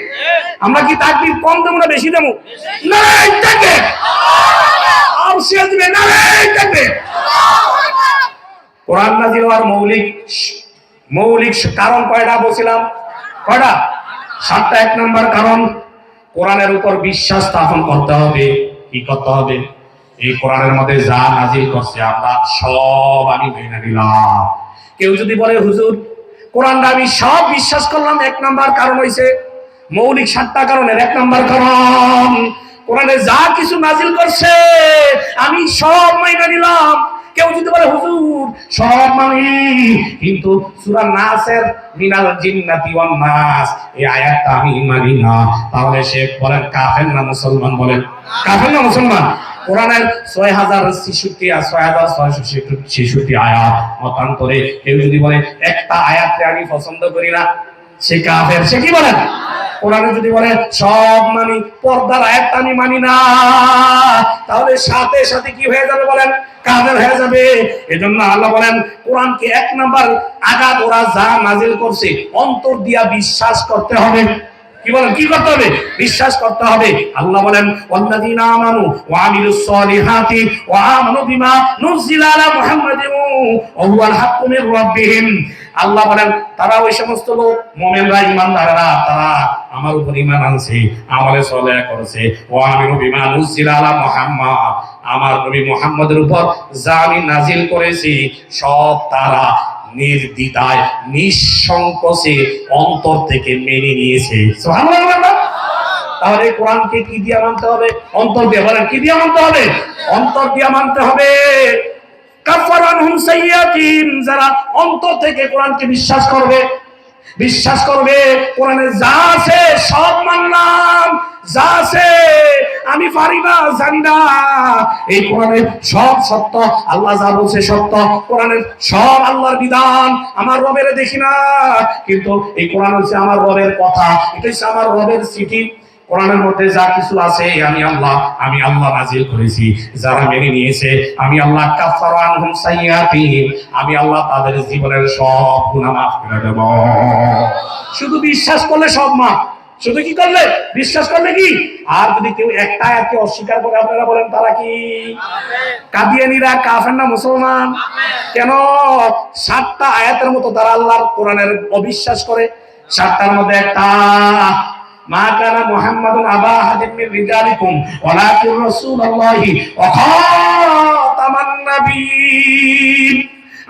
আমরা কি তাকবীর কম দেবো না বেশি দেবো? নারায়ে তাকবীর, আর সে দিবে নারায়ে তাকবীর। কোরআন নাযিল হওয়ার মৌলিক কারণ কয়টা বলছিলাম? কয়টা? 7টা। 1 নাম্বার কারণ কোরআনের উপর বিশ্বাস স্থাপন করতে হবে। কি করতে হবে? এই কোরআনের মধ্যে যা নাজিল করছে আমরা সব আমি মেনে নিলাম। কেউ যদি বলে হুজুর কোরআনটা আমি সব বিশ্বাস করলাম, 1 নাম্বার কারণ হইছে মৌলিক 7টা কারণের 1 নাম্বার কারণ কোরআনে যা কিছু নাজিল করছে আমি সব মেনে নিলাম। কেউ যদি বলে হুজুর সব মানি, কিন্তু সূরা নাসের মিনাল জিন্নাতি ওয়ান নাস এই আয়াতটা আমি মানি না, তাহলে সে বলেন কাফের না মুসলমান? বলেন কাফের না মুসলমান? কোরআনের 6666 আয়াত মতান্তরে কেউ যদি বলে একটা আয়াতকে আমি পছন্দ করি না, সে কাফের। সে কি বলেন? কোরআনে যদি বলে সব মানি, পর্দার আয়াতটা আমি মানি না, তাহলে সাথে সাথে কি হয়ে যাবে? বলেন কাফের হয়ে যাবে। এজন্য আল্লাহ বলেন কোরআনকে 1 নাম্বার আগাত ওরা যা নাজিল করছে অন্তর দিয়া বিশ্বাস করতে হবে। কি বলেন? কি করতে হবে? বিশ্বাস করতে হবে। আল্লাহ বলেন ওয়াল্লাযীনা আমানু ওয়া আমিলুস সলিহাতি ওয়া আমানু বিমা নুজিলা আলা মুহাম্মাদিন ওয়া হুয়াল হাক্কু মির রাব্বিহিম। আল্লাহ বলেন তারা ওই সমস্ত লোক মুমিনরা, ঈমানদাররা, তারা আমার উপর ঈমান আনছে, আমলে সালেহ করেছে। ওয়া আমিনু বিমা নুজিলা আলা মুহাম্মাদ, আমার নবী মুহাম্মদের উপর যা আমি নাজিল করেছি সব তারা নির্দ্বিধায় নিঃসংকোচে অন্তর থেকে মেনে নিয়েছে। সুবহানাল্লাহ। তাহলে কোরআনকে কি দিয়ে মানতে হবে? অন্তর দিয়ে। বলেন কি দিয়ে মানতে হবে? অন্তর দিয়ে মানতে হবে। কাফারানহুম সাইয়্যাতিন, যারা অন্তর থেকে কোরআনকে বিশ্বাস করবে কোরআনে যা আছে সব মানলাম, যা আছে আমি পারি না, জানি না, এই কোরআনের সব সত্য, আল্লাহ যা বলছে সত্য, কোরআনের সব আল্লাহর বিধান, আমার রবের দেখি না, কিন্তু এই কোরআন হচ্ছে আমার রবের কথা, এটা হচ্ছে আমার রবের চিঠি। কোরআনের মধ্যে যা কিছু আছে আমি আল্লাহ নাজিল করেছি। যারা মেনে নিয়েছে আমি আল্লাহ কাফফারু আনহুম সাইয়্যাতিহিম, আমি আল্লাহ তাদের জীবনের সব গুনাহ মাফ করে দেব। শুধু বিশ্বাস করলে সব মাফ, শুধু কি করলে? বিশ্বাস করলে কি? আর যদি কেউ একটা আয়াতকে অস্বীকার করে, আপনারা বলেন তারা কি কাদিয়ানীরা কাফের না মুসলমান? কেন? 7টা আয়াতের মতো তারা আল্লাহর কোরআনের অবিশ্বাস করে। 7টার মধ্যে একটা, মা কানা মুহাম্মাদুন আবা আহাদিন মিন রিজালিকুম ওয়ালাকিন রাসূলুল্লাহি ওয়া খাতামান নাবিয়্যিন।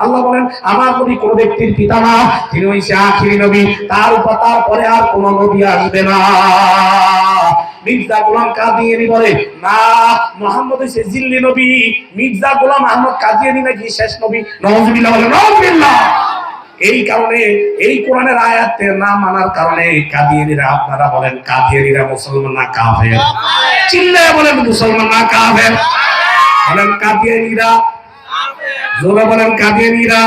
আল্লাহ বলেন আমার নবী কোন ব্যক্তির পিতা না, তিনি হইছে আখিরি নবী, তারপরে আর কোন নবী আসবে না। মির্জা গোলাম কাদিয়ানী বলে না, মুহাম্মদ হইছে জিল্লি নবী, মির্জা গোলাম আহমদ কাদিয়ানী নাকি শেষ নবী। নাউযুবিল্লাহ, বলেন নাউযুবিল্লাহ। এই কারণে এই কোরআনের আয়াতের না মানার কারণে কাদিয়ানীরা, আপনারা বলেন কাদিয়ানীরা মুসলমান না কাফের? চিল্লায় বলেন মুসলমান না কাফের? বলেন কাদিয়ানীরা, জোরে বলেন কাদিয়ানীরা।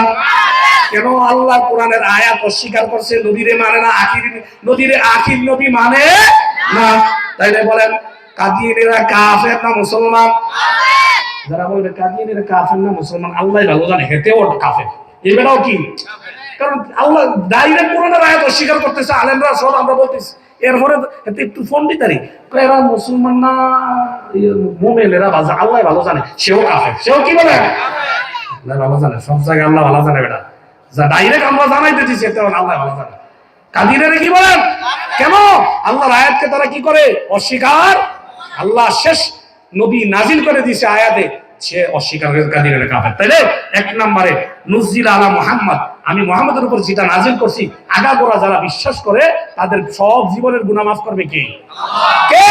কেন? আল্লাহ কোরআনের আয়াত অস্বীকার করছে, নবীরে মানে না, নবীরে আখির নবী মানে না। তাইলে বলেন কাদিয়ানীরা কাফের না মুসলমান? যারা বলবে কাদিয়ানীরা কাফের না মুসলমান, আল্লাহ ভালো জানে হেতেও কাফের, এবারেও কি? কারণ আল্লাহ ডাইরেক্ট কোরআনের আয়াত অস্বীকার করতেছে, আলেমরা সব আমরা বলতেছি। এরপরে একটু পণ্ডিতারি, এরা মুসলমান না মুমিন, এরা আল্লাহ ভালো জানে, সেও কাফের। সেও কি বলে? আল্লাহ ভালো জানে, সব জায়গায় আল্লাহ ভালো জানে। বেটা যা ডাইরেক্ট আমরা জানাইতে দিচ্ছি, তেমন আল্লাহ ভালো জানে। কাদিয়ানীরা কি বলেন? কেন? আল্লাহর আয়াতকে তারা কি করে? অস্বীকার। আল্লাহ শেষ নবী নাজিল করে দিয়েছে আয়াতে, সে অস্বীকার করে, কাদিয়ানীরা কাফের। তাইলে 1 নম্বরে নুজিল আলা মুহাম্মদ, আমি মুহাম্মদের উপর যেটা নাজিল করছি, আগাগোড়া যারা বিশ্বাস করে তাদের সব জীবনের গুনাহ মাফ করবে কে? কে?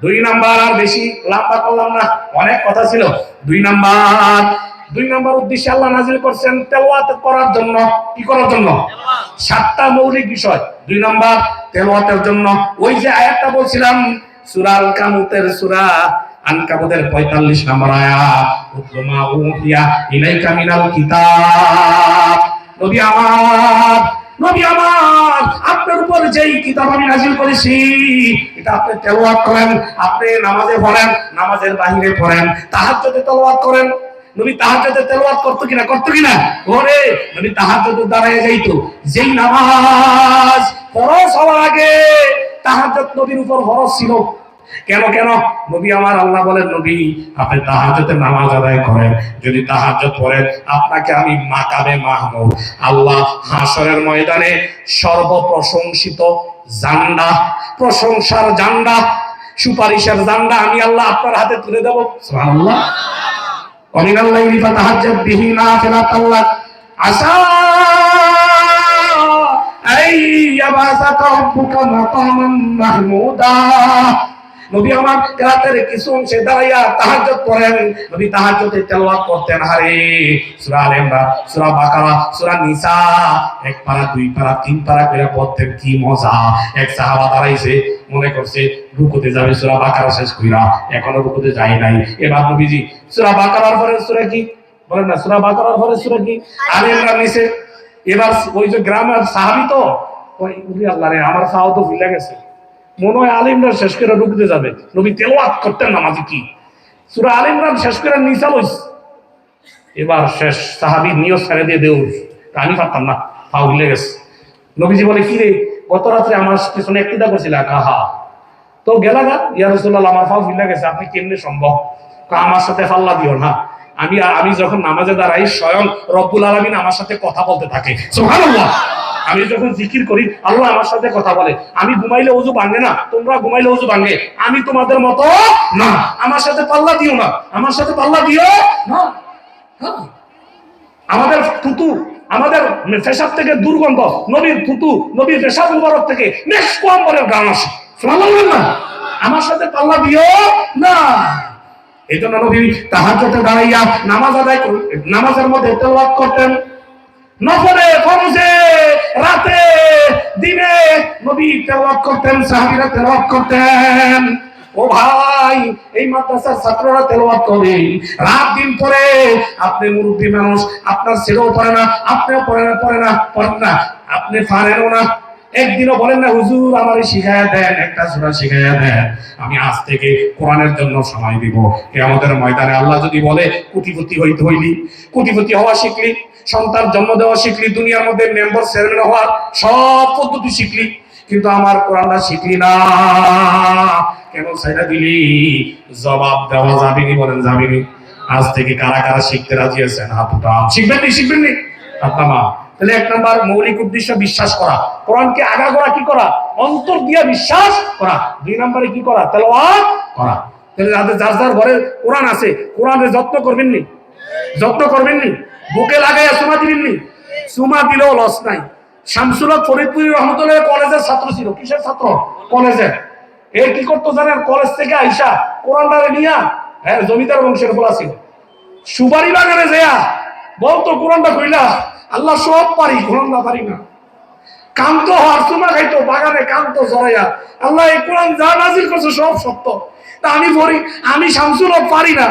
2 নাম্বার, আর বেশি লম্বা করলাম না, অনেক কথা ছিল। 2 নাম্বার উদ্দেশ্যে আল্লাহ নাজিল করছেন তেলাওয়াত করার জন্য। কি করার জন্য? 7টা মৌলিক বিষয়। 2 নাম্বার তেলাওয়াতের জন্য। ওই যে আয়াতটা বলছিলাম সূরা আনকাবুতের 45 নম্বর আয়াত, উতলুমা উহিয়া ইলাইকা মিনাল কিতাব। নবী আমার আপনার উপর যেই কিতাব আমি নাজিল করেছি, এটা আপনি তেলাওয়াত করেন। আপনি নামাজে পড়েন, নামাজের বাহিরে পড়েন, তাহাজ্জুদে তেলাওয়াত করেন। নবী তাহাজ্জুদে তেলাওয়াত করতো কিনা? ওরে নবী তাহাজ্জুদে দাঁড়ায় যাইতো। যেই নামাজ ফরজ হওয়ার আগে তাহাজ্জুদ নবীর উপর ফরজ ছিল। কেন? নবী আমার, আল্লাহ বলেন নবী আপনি তাহাজ্জুদে নামাজ আদায় করেন। যদি তাহাজ্জুদ পড়েন, আপনাকে আমি মাকামে মাহমুদ, আল্লাহ হাসরের ময়দানে সর্বপ্রশংসিত জান্ডা, প্রশংসার জান্ডা, সুপারিশের জান্ডা আমি আল্লাহ আপনার হাতে তুলে দেব। সুবহানাল্লাহ। ওয়ামিনাল লাইলি ফাতাহাজ্জাদ বিহি নাফিলাতান লাক আসা আইয়াবাসাকা রাব্বুকা মাকামান মাহমুদা। নবী আমার রাতের কিছু অংশে দাঁড়াইয়া তাহাজ্জুদ করেন। নবী তাহাজ্জুদে তেলাওয়াত করতেন হারে সূরা আলে ইমরান, সূরা বাকারা, সূরা নিসা, 1 পারা 2 পারা 3 পারা করে পড়তেন। কি মজা! এক সাহাবা দাঁড়াইছে, মনে করছে রুকুতে যাবে, সূরা বাকারা শেষ কইরা এখনো রুকুতে যায় নাই। এবার নবীজি সূরা বাকারার পরে সূরা কি বলেন না, সূরা বাকারার পরে সূরা কি আলে ইমরান নিছে। এবার ওই যে গ্রামের সাহাবী তো ওই আল্লাহ রে, আমার সাহাও তো ভুলে গেছে, মনে হয় আলে ইমরান শেষ করে রুকুতে যাবে। নবী তেলাওয়াত করতেন নামাজে কি সূরা আলে ইমরান শেষ করে নিসা লইস। এবার শেষ সাহাবী নিয়ত ছেড়ে দিয়ে দেউর, আমি পারতাম না, পা ভুলে গেছে। নবীজি বলে কি রে, গত রাত্রে আমার পিছনে একটিদা করছিল, কাহা তো গেলাগা, ইয়া রাসূলুল্লাহ আমার পা ভুলে গেছে, আপনি কেমনে সম্ভব? আমার সাথে পাল্লা দিও না। আমি যখন নামাজে দাঁড়াই, স্বয়ং রব্বুল আলামিন আমার সাথে কথা বলতে থাকে। সুবহানাল্লাহ। আমি যখন জিকির করি, আল্লাহ আমার সাথে কথা বলে। আমি ঘুমাইলে ওযু ভাঙে না, তোমরা ঘুমাইলে ওযু ভাঙে, আমি তোমাদের মতো না। আমার সাথে পাল্লা দিও না, আমার সাথে পাল্লা দিও না। আমাদের থুতু, আমাদের পেশাব থেকে দুর্গন্ধ, নবীর থুতু, নবীর পেশাব মুবারক থেকে নিষ্কম্বরের গান আসে। সুবহানাল্লাহ না? আমার সাথে পাল্লা দিও না। এই জন্য নবী তাহাজ্জুদে দাঁড়াইয়া নামাজ আদায় করতেন, নামাজের মধ্যে তেলাওয়াত করতেন। নফলে, ফরজে, রাতে, দিনে নবী তেলাওয়াত করতেন, সাহাবীরা তেলাওয়াত করতেন। ও ভাই, এই মাদ্রাসার ছাত্ররা তেলাওয়াত করে রাত দিন পড়ে। আপনি মুরব্বী মানুষ, আপনার ছেলেও পড়ে না, আপনিও পড়েন না, আপনি পারেনও না। একদিনও বলেন না হুজুর আমারে শিখায়া দেন, একটা সূরা শিখায়া দেন, আমি আজ থেকে কোরআনের জন্য সময় দিব। কিয়ামতের ময়দানে আল্লাহ যদি বলে কোটিপতি হইতে হইলি, কোটিপতি হওয়া শিখলি, সন্তান জন্ম দেওয়া শিখলি, দুনিয়ার মধ্যে মেম্বার চেয়ারম্যান হওয়ার সব পদ্ধতি শিখলি, কিন্তু আমার কোরআনটা শিখলি না, কেন ছাইড়া দিলি? জবাব দেওয়া যাবেনি, বলেন যাবেনি? আজ থেকে কারা কারা শিখতে রাজি আছেন? হাত উঠান। শিখবেন নি? শিখবেন নি? আপনারা তাহলে এক নাম্বার মৌলিক উদ্দেশ্য বিশ্বাস করা, কোরআনকে আগাগোড়া কি করা? অন্তর দিয়ে বিশ্বাস করা। দুই নম্বরে কি করা? তেলাওয়াত করা। তাহলে যার যার ঘরে কোরআন আছে, কোরআনের যত্ন করবেন নি? যত্ন করবেন নি? বুকে লাগাইয়া সুমা দিবেন নি? সুমা দিলেও লস নাই। শামসুল হক ফরিদপুরি রহমতুল্লাহ কলেজের ছাত্র ছিল। কিসের ছাত্র? কলেজের। এর কি করতো জানেন? কলেজ থেকে আইসা কোরআনটারে নিয়া, হ্যাঁ জমিদার বংশের বলা ছিল, সুপারি বাগানে যেয়া বলতো কোরআনটা কইলা আল্লাহ সব পারি, কোরআনটা পারি না। কান্ত হওয়ার চুমা খাইতো বাগানে, কান্ত জড়াইয়া, আল্লাহ এই কোরআন যা নাজিল করছে সব সত্য। তা আমি পড়ি, আমি শামসুল হক পারি না,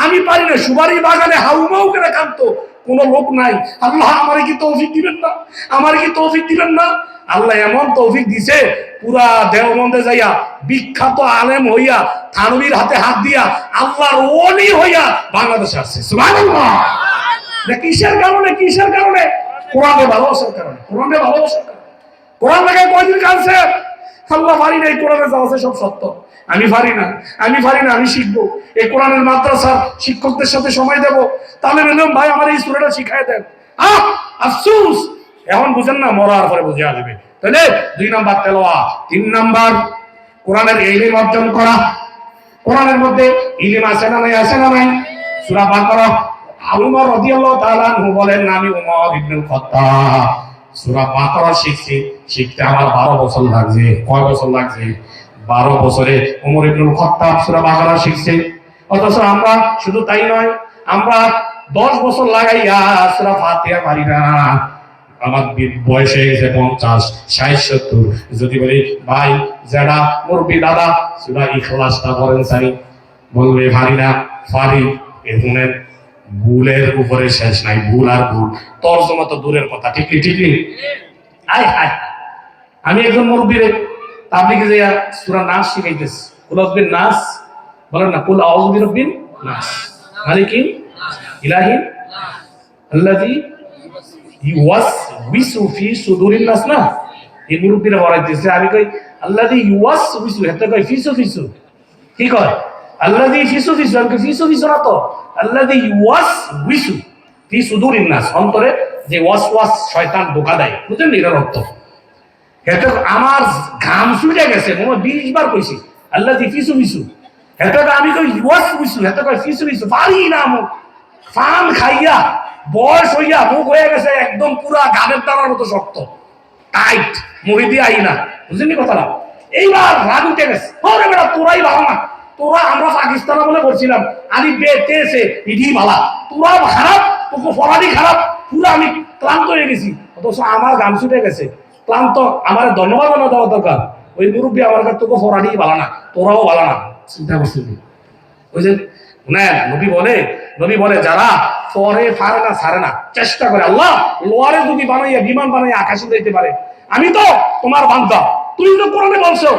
আমি পারি না। সুপারি বাগানে হাউমাউ করে কান্ত, কোন লোক নাই। আল্লাহ আমারে কি তৌফিক দিবেন না? আমারে কি তৌফিক দিবেন না? আল্লাহ এমন তৌফিক দিছে, পুরা দেওবন্দে যাইয়া বিখ্যাত আলেম হইয়া, থানবীর হাতে হাত দিয়া আল্লাহর ওলি হইয়া বাংলাদেশে আসছে। সুবহানাল্লাহ। কিসের কারণে? কিসের কারণে? কোরআনে ভালোবাসার কারণে। কোরআনে ভালোবাসার কারণে। কোরআন লাগে কয়দিন কাঁদছে? আল্লাহ পারি না, এই কোরআনে যা আছে সব সত্য, আমি পারি না, আমি পারি না, আমি শিখবো। এই কোরআনের মাদ্রাসার শিক্ষকদের সাথে সময় দেবো, তাহলে বললাম ভাই আমার এই সূরাটা শিখাই দেন। আফসোস, এখন বুঝেন না, মরার পরে বুঝে আসবে। তাহলে 2 নাম্বার তেলাওয়াত, 3 নাম্বার কোরআনের ইলম অর্জন করা। কোরআনের মধ্যে ইলম আছে না নাই? আছে না নাই? সূরা বাকারা উমর রাদিয়াল্লাহু তাআলা আনহু বলেন, আমি উমর ইবনে খাত্তাব সূরা বাকারা শিখছি, শিখতে আমার 12 বছর লাগছে। কয় বছর লাগছে? 12 বছরে উমর ইবনে খাত্তাব সূরা বাকারা শিখছে। অথচ আমরা শুধু তাই নয়, আমরা 10 বছর লাগাইয়া সূরা ফাতিহা পারি না। আমার বয়স হয়ে গেছে 50, 60, 70। যদি বলি ভাই যারা মুরব্বী দাদা সূরা ইখলাসটা পড়েন সারি, বলবে পারি না। পারি। এখানে ভুলের উপরে শেষ নাই, ভুল আর ভুল। তর্জমা তো দূরের কথা, ঠিক ঠিক ঠিক। আয় হায়, আমি একজন মুরব্বীর তাবলিগে যাইয়া সূরা নাস শিখাইতেছি। কুল আউযু বিন নাস বলেন না, কুল আউযু বিরাব্বিন নাস মালিকিন ইলাহিন আল্লাযী ইউওয়াসউইসু ফি সুদুরিন নাস। না, এই মুরব্বীরা বলাইতেছে, আমি কই আল্লাযী ইউওয়াসউইসু, এটা কই ফিসু ফিসু। কি কয়? আল্লাযী ফিসু ফিসু, আমি কই ফিসু ফিসু না তো, আল্লাযী ইউওয়াসউইসু ফি সুদুরিন নাস, অন্তরে যে ওয়াসওয়াস শয়তান ধোঁকা দেয়, বুঝলেন এটার অর্থ। এটা আমার ঘাম ছুটে গেছে, 20 বার কইছি আল্লাযী ফিসু ফিসু। এটা আমি কই ইউওয়াসউইসু, এটা কই ফিসু ফিসু। পারি না, মুখ ফান খাইয়া বয়স হইয়া মুখ হয়ে গেছে একদম পুরা গানের দানার মতো শক্ত, টাইট, মহিদি আই না, বুঝলি কথাটা? এইবার রাগ উঠে গেছে, ওরে বেটা তোরাই ভালো না, তোরা আমরা পাকিস্তান বলে করছিলাম, আমি বেতেছে ইডি ভালা, তোরা খারাপ, তোকে ফরাদি খারাপ, পুরো আমি ক্লান্ত হয়ে গেছি। অথচ আমার গান ছুটে গেছে, ক্লান্ত, আমার ধন্যবাদ না দেওয়া দরকার। ওই মুরব্বী আমার কাছে তোকে ফরাদি ভালো না, তোরাও ভালো না, চিন্তা করছি। ওই যে নবী বলে যারা পরে পারে না, ছাড়ে না, চেষ্টা করে, আল্লাহ লোয়ারে যদি বানাইয়া বিমান বানাইয়া আকাশে যেতে পারে, আমি তো তোমার বান্দা। তুমি তো কোরআনে বলছো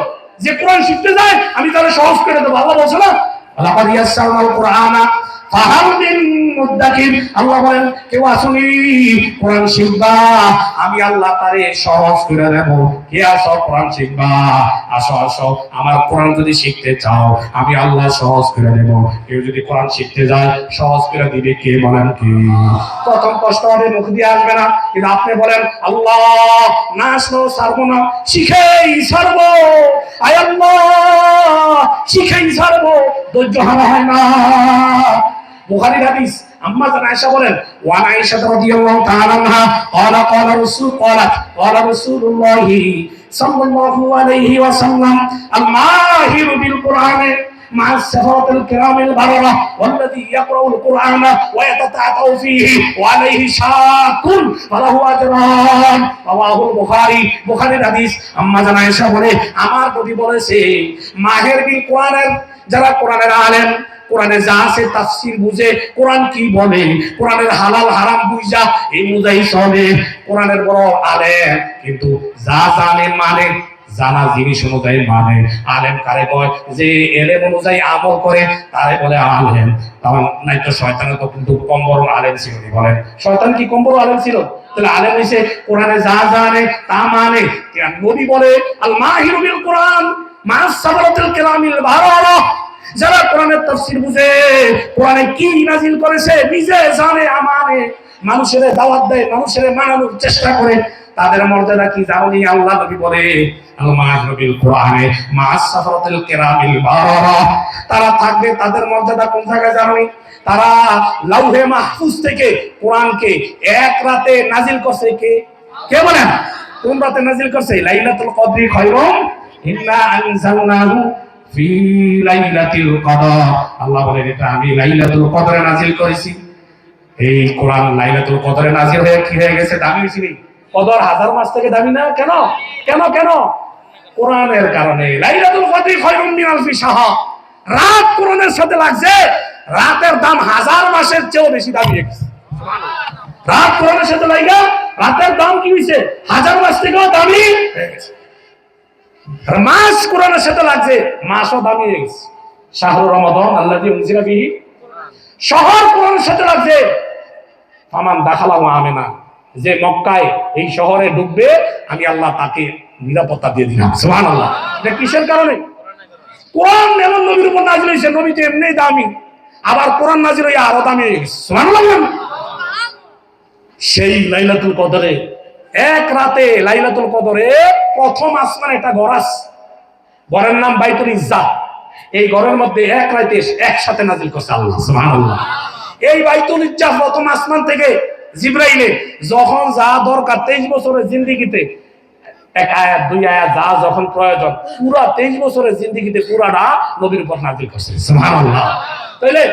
যে কোরআন শিখতে যায় আমি তাহলে সহজ করে দেবো। আল্লাহ বলছো না, লাকাদ ইয়াসসারনাল কুরআনা ফাহাল মিন মুদ্দাকির। আল্লাহ বলেন কেউ আসুনি কোরআন শিখবা, আমি আল্লাহ তারে সহজ করে দেব। কে আসো কোরআন শিখবা? আসো আসো, আমার কোরআন যদি শিখতে চাও আমি আল্লাহ সহজ করে দেব। কেউ যদি কোরআন শিখতে যায় সহজ করে দিবে কে? বলেন কি? প্রথম কষ্ট হবে, মুখ দিয়ে আসবে না, কিন্তু আপনি বলেন আল্লাহ না আসলেও ছাড়বো না, শিখেই ছাড়বো, আয় আল্লাহ শিখেই ছাড়বো, ধৈর্য হারা হয় না। বুখারীর হাদিস, আম্মা জান আয়েশা বলেন, ওয়া আয়েশা রাদিয়াল্লাহু তাআলা আনহা ক্বালা রাসূলুল্লাহি সাল্লাল্লাহু আলাইহি ওয়াসাল্লাম আল মাহিরু বিল কুরআনি মা সাফারাতুল কিরামিল বারারা ওয়াল্লাযী ইয়াকরাউল কুরআনা ওয়া ইয়াতাতাআতাউ ফীহি ওয়া আলাইহি শাকুন ফালাহু আজরান। রাওয়াহুল বুখারী। বুখারীর হাদিস। আম্মা জান আয়েশা বলে আমার নবী বলেছে, মাহির বিল কুরআনের, যারা কোরআনের আলেম, কোরআনে যা আছে তাফসীর বুঝে, কোরআন কি বলে, কোরআনের হালাল হারাম বুঝা এই মুজাহি হবে কোরআনের বড় আলেম। কিন্তু যা জানে মানে জানা জিনিস অনুযায়ী মানে। আলেম কারে কয়? যে এলেম অনুযায়ী আমল করে তারে বলে আলেম। তখন নাই তো শয়তানের তো কিন্তু কম বড় আলেম ছিল, বলেন শয়তান কি কম বড় আলেম ছিল? তাহলে আলেম হইছে কোরআনে যা জানে তা মানে। নবী বলে আল মাহিরু বিল কোরআন মা সাবরাতুল কিরামিল বারারা, যারা কোরআনের তাফসীর বুঝে, কোরআনে কি নাজিল করেছে নিজে জানে মানে, মানুষের দাওয়াত দেয়, মানুষের মানানোর চেষ্টা করে, তাদের মর্যাদা কি জানি? আল্লাহ নবী বলে আল মাহিরু বিল কোরআনে মা সাবরাতুল কিরামিল বারারা, তারা থাকবে, তাদের মর্যাদা কোন জায়গায় জানি? তারা লাউহে মাহফুজ থেকে কোরআনকে এক রাতে নাজিল করছে। কে বলেন? কোন রাতে নাজিল করছে? লাইলাতুল কদরি খায়রুম ইন্না আনজালনাহু ফি লাইলাতুল কদর। আল্লাহ বলেন এটা আমি লাইলাতুল কদরে নাজিল করেছি। এই কোরআন লাইলাতুল কদরে নাজিল হয়ে কি হয়ে গেছে? দামি হয়েছে। কদর হাজার মাস থেকে দামি না কেন? কেন কেন? কোরআনের কারণে। লাইলাতুল কদরি খায়রুম মিন আলফি শাহর, রাত কোরআনের সাথে লাগছে, রাতের দাম হাজার মাসের চেয়েও বেশি দামি হয়ে গেছে। রাত কোরআনের সাথে লাগা রাতের দাম কি হয়েছে? হাজার মাস থেকেও দামি হয়ে গেছে। মাস কোরআনের সাথে লাগছে, মাসও দামি হয়ে গেছে। শাহরু রমাদান আল্লাযী উনজিলা ফীহি, শহর কোরআনের সাথে লাগছে। ফামান দাখালাহু আমিনা, যে মক্কায় এই শহরে ঢুকবে আমি আল্লাহ তাকে নিরাপত্তা দিয়ে দিলাম। সুবহানাল্লাহ। এটা কিসের কারণে? কোরআন এমন নবীর উপর নাজিল হয়েছে, নবী তো এমনি দামি, আবার কোরআন নাজিল হয়ে আরো দামি হয়ে গেছে। সুবহানাল্লাহ। সেই লাইলাতুল কদরে এক রাতে, লাইলাতুল কদরে প্রথম আসমানে একটা ঘর আছে, ঘরের নাম বাইতুল ইজ্জাহ। এই ঘরের মধ্যে এক রাতে একসাথে নাজিল করছে আল্লাহ। সুবহানাল্লাহ। এই বাইতুল ইজ্জাহ প্রথম আসমান থেকে জিবরাইলে যখন যা দরকার 23 বছরের জিন্দেগিতে, এক আয়াত দুই আয়াত যা যখন প্রয়োজন, পুরা 23 বছরের জিন্দেগিতে পুরাটা নবীর উপর নাজিল করছে। সুবহানাল্লাহ। তাইলে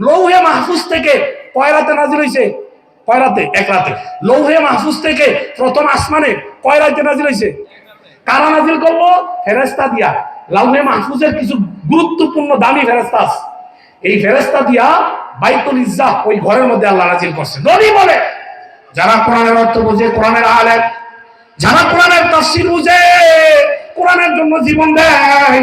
লৌহে মাহফুজ থেকে কয় রাতে নাজিল হইছে? কয় রাতে? এক রাতে। লৌহে মাহফুজ থেকে প্রথম আসমানে কয় রাতে নাজিল হইছে? কারা নাজিল করলো? ফেরেশতা দিয়া। লৌহে মাহফুজের কিছু গুরুত্বপূর্ণ দামি ফেরেশতা আছে, এই ফেরেশতা দিয়া বাইতুল ইজ্জাহ ওই ঘরের মধ্যে আল্লাহ নাজিল করছে। নবী বলে যারা কোরআনের অর্থ বুঝে, কোরআনের আলেম, যারা কোরআনের তাফসীর বুঝে, কোরআনের জন্য জীবন দেয়,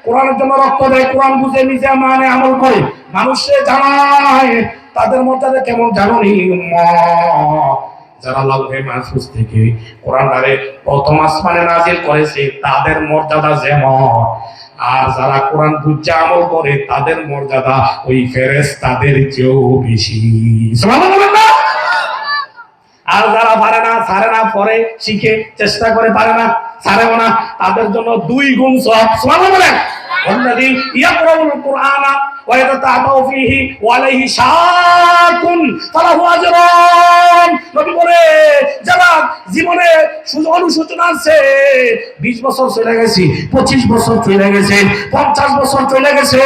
কোরআনের জন্য রক্ত দেয়, কোরআন বুঝে নিজে মানে আমল করে, মানুষে জানায়, তাদের মর্যাদা কেমন জানুনি? যারা লাউহে মাহফুজ থেকে কোরআনটারে প্রথম আসমানে নাজিল করেছে তাদের মর্যাদা যেমন, আর যারা কোরআন বুঝে আমল করে তাদের মর্যাদা ওই ফেরেশতাদের চেয়েও বেশি। সুবহানাল্লাহ। আর যারা পারে না, ছাড়ে না, পরে শিখে চেষ্টা করে পারে না, ছাড়েও না, তাদের জন্য 2 গুণ সওয়াব। সুবহানাল্লাহ। والذي يقرأ القرآن ويتتعبأ فيه وعليه شاق فله أجران। নবী বলে যারা জীবনে অনুশোচনা আছে, 20 বছর চলে গেছে, 25 বছর চলে গেছে, 50 বছর চলে গেছে,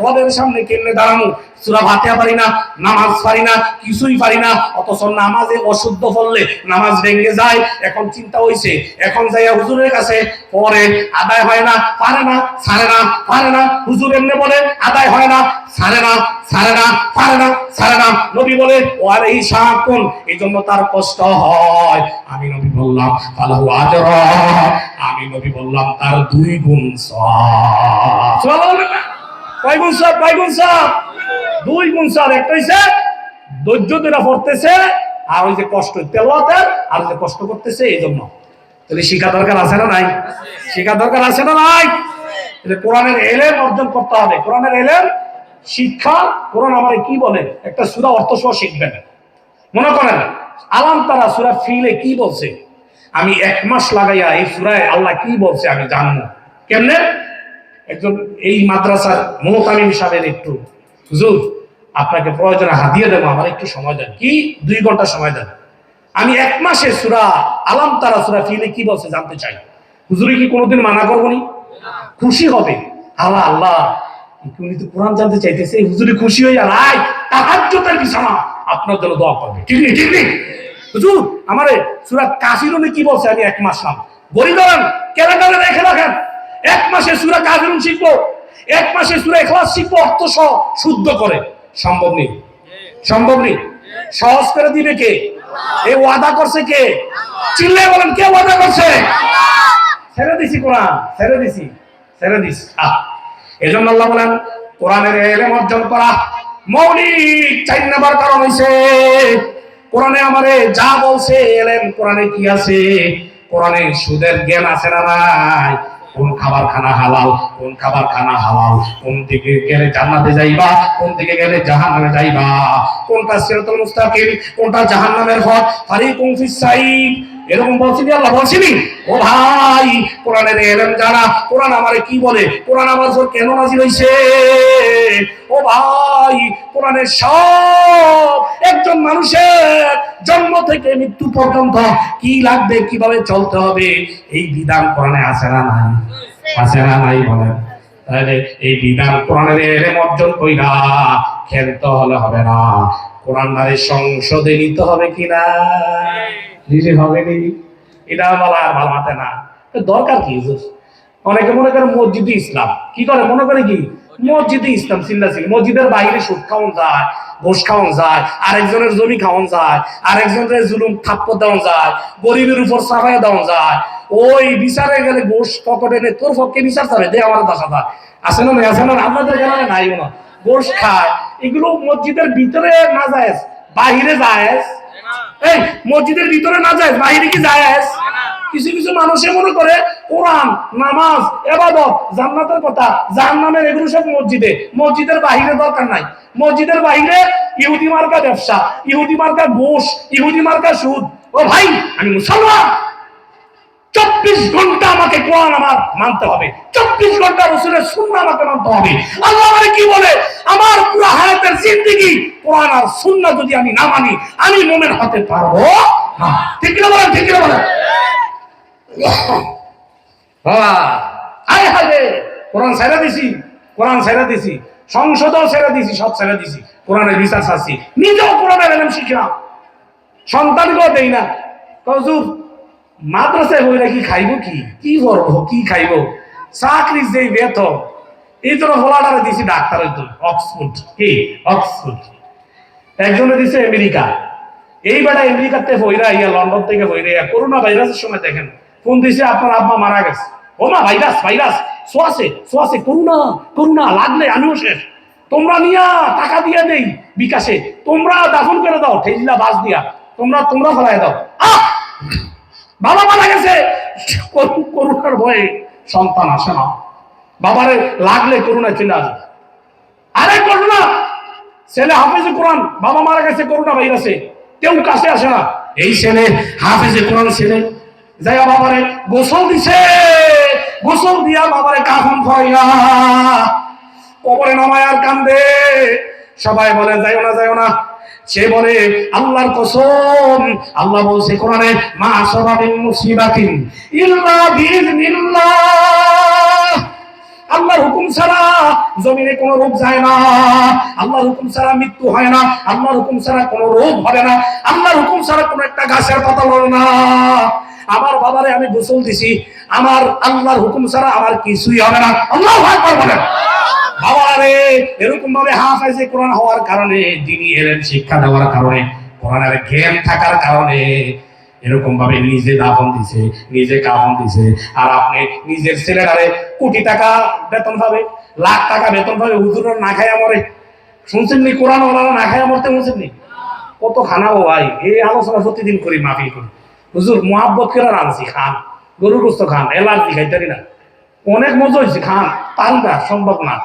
রবের সামনে কেমনে দাঁড়ানো, সূরা ফাতিহা পারি না, নামাজ পারি না, কিছুই পারি না, অথচ নামাজে অশুদ্ধ পড়লে নামাজ ভেঙে যায়। এখন চিন্তা হইছে, এখন যাইয়া হুজুরের কাছে পরে আদায় হয় না, পারে না, ছাড়ে না, পারে না, হুজুর এমনি বলে আদায় হয় না, ছাড়ে না, ছাড়ে না, পারে না, ছাড়ে না। নবী বলে ওয়ালাইহি শাকুন, এইজন্য তার কষ্ট হয়। আমি নবী বললাম ফালাহু আজরা, আমি নবী বললাম তার 2 গুণ সওয়াব। সুবহানাল্লাহ। কয় গুণ সওয়াব? কয় গুণ সওয়াব? 2 গুণ সওয়াব। একটা হইছে ধৈর্য ধরে পড়তেছে, আর ওই যে কষ্ট তেলাওয়াতের, আর ওই যে কষ্ট করতেছে, এইজন্য। তাহলে শিক্ষা দরকার আছে না নাই? শিক্ষা দরকার আছে না নাই? কোরআনের এলেম অর্জন করতে হবে। কোরআনের এলেম শিক্ষা, কোরআন আমারে কি বলে, একটা সূরা অর্থ সহ শিখবেন। মনে করেন আলাম তারা সূরা ফিলে কি বলছে, আমি 1 মাস লাগাইয়া এই সূরায় আল্লাহ কি বলছে আমি জানবো কেমনে? একজন এই মাদ্রাসার মুহতামিম সাহেবের একটু, হুজুর আপনাকে প্রয়োজনে হাদিয়া দেবো, আমার একটু সময় দেন। কি? 2 ঘন্টা সময় দেন, আমি 1 মাসে সূরা আলাম তারা সূরা ফিলে কি বলছে জানতে চাই। হুজুরে কি কোনোদিন মানা করবনি? খুশি হবে। আল্লাহ আল্লাহ উনি তো কোরআন জানতে চাইতেছে, হুজুরে খুশি হয়ে যায়, আয় তাহাজ্জুদের বিছানা আপনার জন্য দোয়া করবে। ঠিক নেই? ঠিক নেই? হুজুর আমারে সূরা কাফিরুন কি বলছে আমি 1 মাস নাম গড়ি ধরেন, ক্যালেন্ডারে রেখে রাখেন, 1 মাসে সূরা কাফিরুন শিখবো। এক মাসে সূরা ইখলাস শিখবো অর্থ সহ শুদ্ধ করে, সম্ভব নেই, সম্ভব নেই। সহজ করে দিবে কে? এই ওয়াদা করছে কে? চিল্লায় বলেন, কে ওয়াদা করছে? ছেড়ে দিছি কোরআন, ছেড়ে দিছি, ছেড়ে দিস। এজন্য আল্লাহ বলেন কোরআনের ইলম অর্জন করা মৌলিক 4 নাম্বার কারণ হইছে কোরআনে আমারে যা বলছে ইলম কোরআনে কি আছে, কোরআনে সুদের জ্ঞান আছে না নাই, কোন খাবার খানা হালাল, কোন খাবার খানা হালাল, কোন দিকে গেলে জান্নাতে যাইবা, কোন দিকে গেলে জাহান্নামে যাইবা, কোনটা সিরাতুল মুস্তাকিম, কোনটা জাহান্নামের পথ, ফারিকুম ফিস সাইদ, এরকম বলছিনি আল্লাহ, বলছিনি? ও ভাই, কোরআনের ইলম জানা, কোরআন আমারে কি বলে, কোরআন আমার উপর কেন নাযিল হইছে, ও ভাই, কোরআনের সব একজন মানুষের জন্ম থেকে মৃত্যু পর্যন্ত কি লাগবে, কিভাবে চলতে হবে, এই বিধান কোরআনে আছে না নাই? আছে না নাই বলেন? তাহলে এই বিধান কোরআনের ইলম অর্জন কইরা খেলতে হলে হবে না, কোরআনটারে সংসদে নিতে হবে কিনা? নিজে হবে নি, এটা বলা আর ভালো মাতে না, দরকার কি? অনেকে মনে করে মসজিদে ইসলাম, কি করে মনে করে কি মসজিদে ইসলাম চিল্লাছিল, মসজিদের বাইরে সুদ খাওয়ান যায়, ঘোষ খাওয়ান যায়, আরেকজনের জমি খাওয়ান যায়, আরেকজনের জুলুম থাপ্পড় দেওয়া যায়, গরিবের উপর চাপাইয়া দেওয়া যায়, ওই বিচারে গেলে ঘোষ পকেটে নে, তোর পক্ষে বিচার চাবে দে আমার 10,000 আছে না? আছে না? আপনাদের গ্রামে নাই না, ঘোষ খায়, এগুলো মসজিদের ভিতরে না যায়, বাহিরে যায়। এই মসজিদের ভিতরে না যায়, বাহিরে কি যায়? কিছু কিছু মানুষে মনে করে কোরআন, নামাজ, ইবাদত, জান্নাতের কথা, জাহান্নামের এগুলো সব মসজিদে, মসজিদের বাহিরে দরকার নাই। মসজিদের বাহিরে ইহুদি মার্কা ব্যবসা, ইহুদি মার্কা ঘুষ, ইহুদি মার্কা সুদ। ও ভাই, আমি মুসলমান, 24 ঘন্টা আমাকে কোরআন আমার মানতে হবে, 24 ঘন্টা রাসূলের সুন্নাহ আমাকে মানতে হবে। আল্লাহ আমাকে কি বলে, আমার পুরো হায়াতের জিন্দেগি কোরআন আর সুন্নাহ যদি আমি না মানি, আমি মুমিন হতে পারবো না। ঠিক না বলেন? ঠিক না বলেন? বাবা, আয় হায়, কোরআন ছেড়ে দিছি, কোরআন ছেড়ে দিছি, সংসদও ছেড়ে দিছি, সব ছেড়ে দিছি, কোরআনের বিচার চাচ্ছি, নিজেও কোরআনের ইলম শিখলাম, সন্তানকেও দেই না। হুজুর মাদ্রাসায় বইরা কি খাইব, কি কি করবো, কি খাইব, চাকরি যেই বেতন, এই জন্য ফলাটারে দিছি ডাক্তারের জন্য অক্সফোর্ড, কি অক্সফোর্ড, একজনে দিছে আমেরিকা, এই বেটা আমেরিকাতে বইরা ইয়া, লন্ডন থেকে বইরা ইয়া, করোনা ভাইরাসের সময় দেখেন ফোন দিছে, আপনার আব্বা মারা গেছে, ও মা ভাইরাস, ভাইরাস সোয়াসে, সোয়াসে, করোনা, করোনা লাগলে আমিও শেষ, তোমরা নিয়া টাকা দিয়ে দেই বিকাশে, তোমরা দাফন করে দাও ঠেলিলা বাস দিয়া, তোমরা তোমরা ফেলাই দাও। বাবা মারা গেছে, করোনার ভয়ে সন্তান আসে না, বাবারে লাগলে করোনা চলে আসবে। আরে করোনা, ছেলে হাফেজে কোরআন, বাবা মারা গেছে করোনা ভাইরাসে, কেউ কাছে আসে না, এই ছেলে হাফেজে কোরআন ছেলে যাইয়া বাবারে গোসল দিছে, গোসল দিয়া বাবারে কাফন করাইয়া কবরে নামায় আর কান্দে, সবাই বলে যাইও না, যাইও না, সে বলে আল্লাহর কসম, আল্লাহ বলছে কোরআনে, মা আসাবামিন মুসিবাতিন ইল্লা বিইذনিল্লাহ, আল্লাহর হুকুম ছাড়া জমিনে কোনো রোগ যায় না, আল্লাহর হুকুম ছাড়া মৃত্যু হয় না, আল্লাহর হুকুম ছাড়া কোনো রোগ হবে না, আল্লাহর হুকুম ছাড়া কোনো একটা গাছের পাতা লড়ে না। আমার বাবারে আমি গোসল দিছি, আমার আল্লাহর হুকুম ছাড়া আমার কিছুই হবে না। আল্লাহু আকবার বলেন। বাবারে এরকম ভাবে হাফেজে কোরআন হওয়ার কারণে, দ্বীনি ইলম শিক্ষা দেওয়ার কারণে, কোরআনের জ্ঞান থাকার কারণে এরকম ভাবে নিজে দাফন দিছে, নিজে কাফন দিছে, আর আপনি নিজের ছেলেটারে কোটি টাকা বেতন পাবে, লাখ টাকা বেতন পাবে, হুজুররা না খাইয়া মরে, শুনছেন নি? কোরআন ওয়ালারা না খাইয়া মরতে শুনছেন নি? কত খানা ও ভাই, এই আলোচনা প্রতিদিন করি, মাহফিল করি, হুজুর মোহাব্বত করে রাঁধছি, খান গরুর গোস্ত খান, এলার্জি খাইতারি না, অনেক মজা হয়েছে, খান, পান না, সম্ভব না।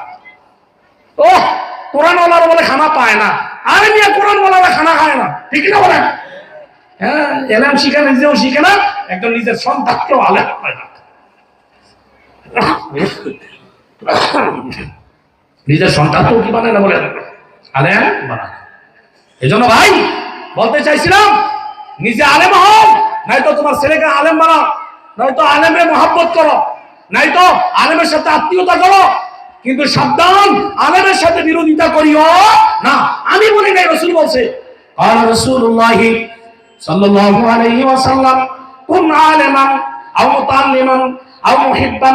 ও কোরআন ওয়ালারা বলে খানা পায় না, আরে মিয়া কোরআন ওয়ালারা খানা খায় না, ঠিক না বলেন? হ্যাঁ, এলাম শিখে নিজেও শিখে না, একজন নিজের সন্তানকেও আলেম হয় না, নিজের সন্তানকেও কি বানায় না বলেন, আলেম বানায়। এই জন্য ভাই বলতে চাইছিলাম, নিজে আলেম হও, নয়তো তোমার ছেলেকে আলেম বানাও, নয়তো আলেমের মহব্বত করো, নয়তো আলেমের সাথে আত্মীয়তা করো, কিন্তু সাবধান, আলেমের সাথে বিরোধিতা করিও না। আমি বলি নাই, রাসূল বলছে, قال رسول الله صلى الله عليه وسلم كن عالما او متعلما او محبا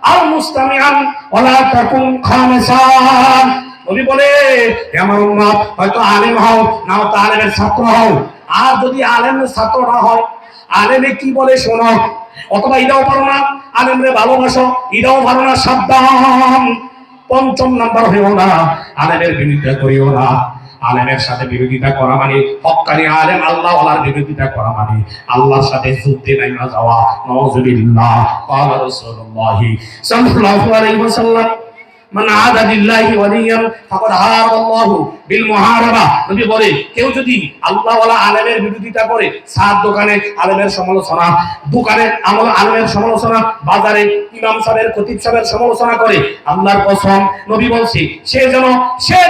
আও মুস্তামিআন ওয়ালা তাকুন খামিসান। নবী বলে আমার উম্মত হয়তো আলেম হও, নাও তো আলেমের ছাত্র হও। আর যদি আলেমের ছাত্র না হয়, আলেমে কি বলে শোনো, অথবা এটাও পারো না আলেমরে ভালোবাসো, এটাও পারো না, সাবধান। পঞ্চম নাম্বার হইও না আলেমের বিরোধিতা করিও না। আলেমের সাথে বিরোধিতা করা মানে হক্কানি আলেম আল্লাহ ওয়ালার বিরোধিতা করা মানে আল্লাহর সাথে যুদ্ধে নাইমা যাওয়া। নাউযুবিল্লাহ। ক্বালা রাসূলুল্লাহ সাল্লাল্লাহু আলাইহি ওয়াসাল্লাম মান আদা লিল্লাহি ওয়ালিয়ান ফাকাদ হারাল্লাহু বিল মুহারাবা। নবী বলে কেউ যদি আল্লাহ ওয়ালা আলেমের বিরোধিতা করে, সাত দোকানে আলেমের সমালোচনা, দোকানে আলেমের সমালোচনা, বাজারে ইমাম সাহেবের খতিব সাহেবের সমালোচনা করে, আল্লাহর কসম নবী বলছে সে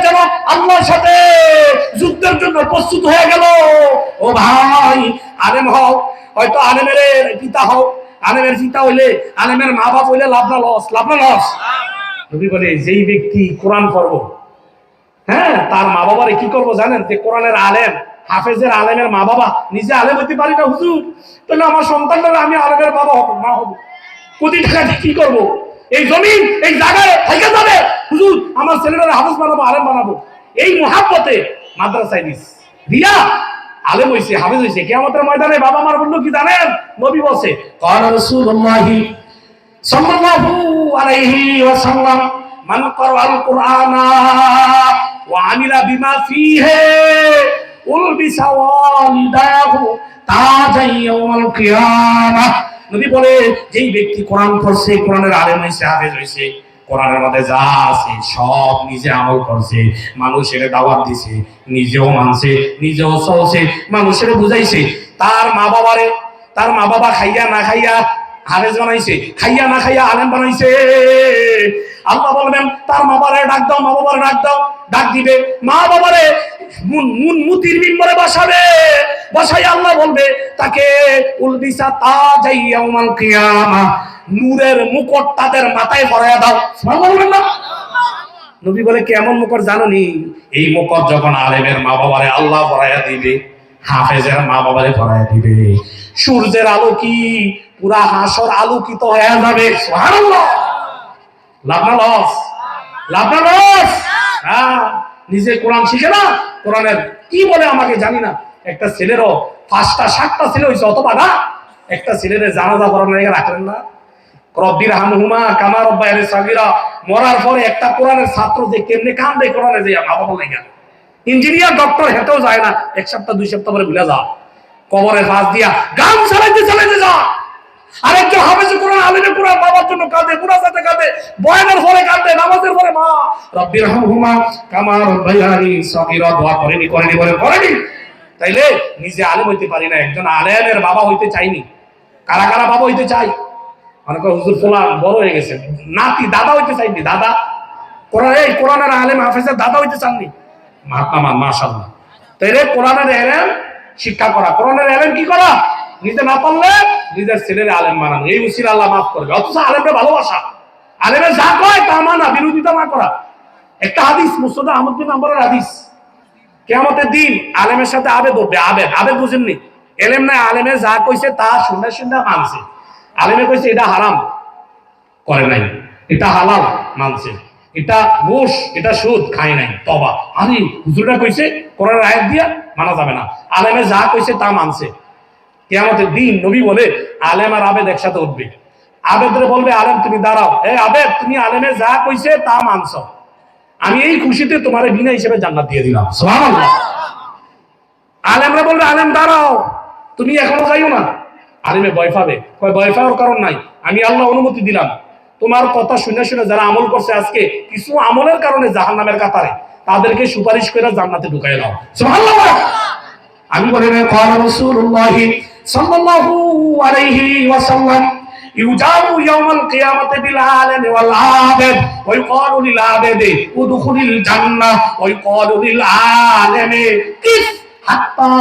যেন আল্লাহর সাথে যুদ্ধের জন্য প্রস্তুত হয়ে গেল। ও ভাই, আলেম হও, হয়তো আলেমের পিতা হও, আলেমের পিতা হইলে, আলেমের মা বাপ হইলে লাভ না লস, লাভ না লস। নবী বলে যেই ব্যক্তি কোরআন পড়ব, হ্যাঁ, তার মা বাবারে কি করবো জানেন? যে কোরআনের আলেম, হাফেজের আলেমের মা বাবা, নিজে আলেম হতে পারি না হুজুর, তাহলে আমার সন্তানরা আমি আলেমের বাবা হবো, মা হবো, কোটি টাকা দিয়ে কি করবো? এই জমিন এই জায়গায় থেকে যাবে হুজুর, আমার ছেলেরা হাফেজ বানাবো, আলেম বানাবো। এই মহাব্বতে মাদ্রাসায় দিয়া আলেম হইছে, হাফেজ হইছে, কিয়ামতের ময়দানে বাবা মার বললো কি জানেন? নবী বলছে ক্বালা রাসূলুল্লাহি সাল্লাল্লাহু আলাইহি ওয়াসাল্লাম মান ক্বারাআল কুরআনা ওয়া আমিলা বিমা ফীহি উলবিসা ওয়ালিদাহু তাজান ইয়াউমাল কিয়ামাহ। নবী বলে যেই ব্যক্তি কোরআন পড়ছে, কোরআনের আলেম হইছে, হাফেজ হইছে, কোরআনের মধ্যে যা আছে সব নিজে আমল করছে, মানুষের দাওয়াত দিছে, নিজেও মানছে, নিজেও চলছে, মানুষের বুঝাইছে, তার মা বাবা খাইয়া না খাইয়া হাফেজ বানাইছে, খাইয়া না খাইয়া আলেম বানাইছে। আল্লাহ বলবেন তার মা বাবারে ডাক দাও, মা বাবারে ডাক দাও, ডাক দিবে, মা বাবারে মুতির মিম্বরে বসাই আল্লাহ বলবে তাকে উলবিসা তাজাই ইয়াউমাল কিয়ামাহ, নূরের মুকুট তাদের মাথায় পরাইয়া দাও। সুবহানাল্লাহ না? নবী বলে কেমন মুকুট জানোনি? এই মুকুট যখন আলেমের মা বাবারে আল্লাহ পরাইয়া দিবে, হাফেজের মা বাবারে পরাইয়া দিবে, সূর্যের আলো কি পুরা হাসর আলোকিত হয়ে যাবে। সুবহানাল্লাহ। লাভ না লস? লাভ না লস? হ্যাঁ, নিজে কোরআন শিখে না, কোরআনের কি বলে আমাকে জানি না, একটা ছেলেরও 5টা 7টা ছেলে হয়েছে, অথবা না একটা ছেলের জানাজা পড়ানো রাখলেন না, রব্বির হামহুমা কামা রব্বায়ানি সাগীরা। মরার পরে একটা কোরআনের ছাত্র যে কেমনে কান্দে কোরআনে যে মা বাবা লাগা, ইঞ্জিনিয়ার ডক্টর হেঁটেও যায় না, 1 সপ্তাহ 2 সপ্তাহ পরে ভুলে যা, কবরের পাশ দিয়া গান চালাইতে যা। আরেকজন হাফেজ কোরআন, আলেমের কোরআন, বাবার জন্য কাঁদে, মুনাজাতে কাঁদে, বয়ানের পরে কাঁদে, নামাজের পরে মা রব্বির হামহুমা কামা রব্বায়ানি সাগীরা দোয়া করেনি করেনি। তাইলে নিজে আলেম হইতে পারি না, একজন আলেমের বাবা হইতে চাইনি। কারা কারা বাবা হইতে চাই? মানে হুজুর ফোলা বড় হয়ে গেছে, নাতি দাদা হইতে চাইনি, দাদা কোরআনের আলেম হাফেজের দাদা হইতে চাননি? মাশাআল্লাহ। তাইলে কোরআনের এলেম শিক্ষা করা, কোরআনের এলেম কি করা? নিজে না পারলে নিজের ছেলের আলেম বানানো, এই উসিলা আল্লাহ মাফ করবে। অথচ আলেমকে ভালোবাসা, আলেমের যা কয় তা মানা, বিরোধিতা না করা। একটা হাদিস, মুসনাদ আহমদ বিন হাম্বলের হাদিস, কিয়ামতের দিন আলেমের সাথে আবেদ উঠবে। আবেদ বুঝেননি? এলেম নাই, আলেমে যা কইছে তা শুনে মানছে। আলেমে কইছে এটা হারাম, করে নাই, এটা হালাল, মানছে, এটা ঘুষ, এটা সুদ, খায় নাই, তবা। আরে হুজুররা কইছে কোরআনের আয়াত দিয়া মানা যাবে না, আলেমে যা কইছে তা মানছে। কিয়ামতের দিন নবী বলে আলেম আর আবেদ একসাথে উঠবে। আবেদরে বলবে আলেম তুমি দাঁড়াও, আবেদ তুমি আলেমে যা কইছে তা মানছো, আমি এই খুশিতে তোমারে বিনা হিসেবে জান্নাত দিয়ে দিলাম। সুবহানাল্লাহ। আলেমরা বলবে আলেম দাঁড়াও, তুমি এখনো যাইও না। আলেমে ভয় পাবে, ভয় পাওয়ার কারণ নাই, আমি আল্লাহ অনুমতি দিলাম, তোমার কথা শুনে যারা আমল করছে আজকে কিছু আমলের কারণে জাহান্নামের কাতারে, তাদেরকে সুপারিশ করে জান্নাতে ঢুকাই দাও। সুবহানাল্লাহ। আমি বলি না ক্বালা রাসূলুল্লাহ সাল্লাল্লাহু আলাইহি ওয়াসাল্লাম ইউজাউ ইয়াউমাল কিয়ামাতি বিল আলামি ওয়াল আবিদ ওয়া ইয়াকালু লিল আবিদি উদখুলিল জান্নাহ ওয়া ইয়াকালু লিল আলামি কিফ হাত্তা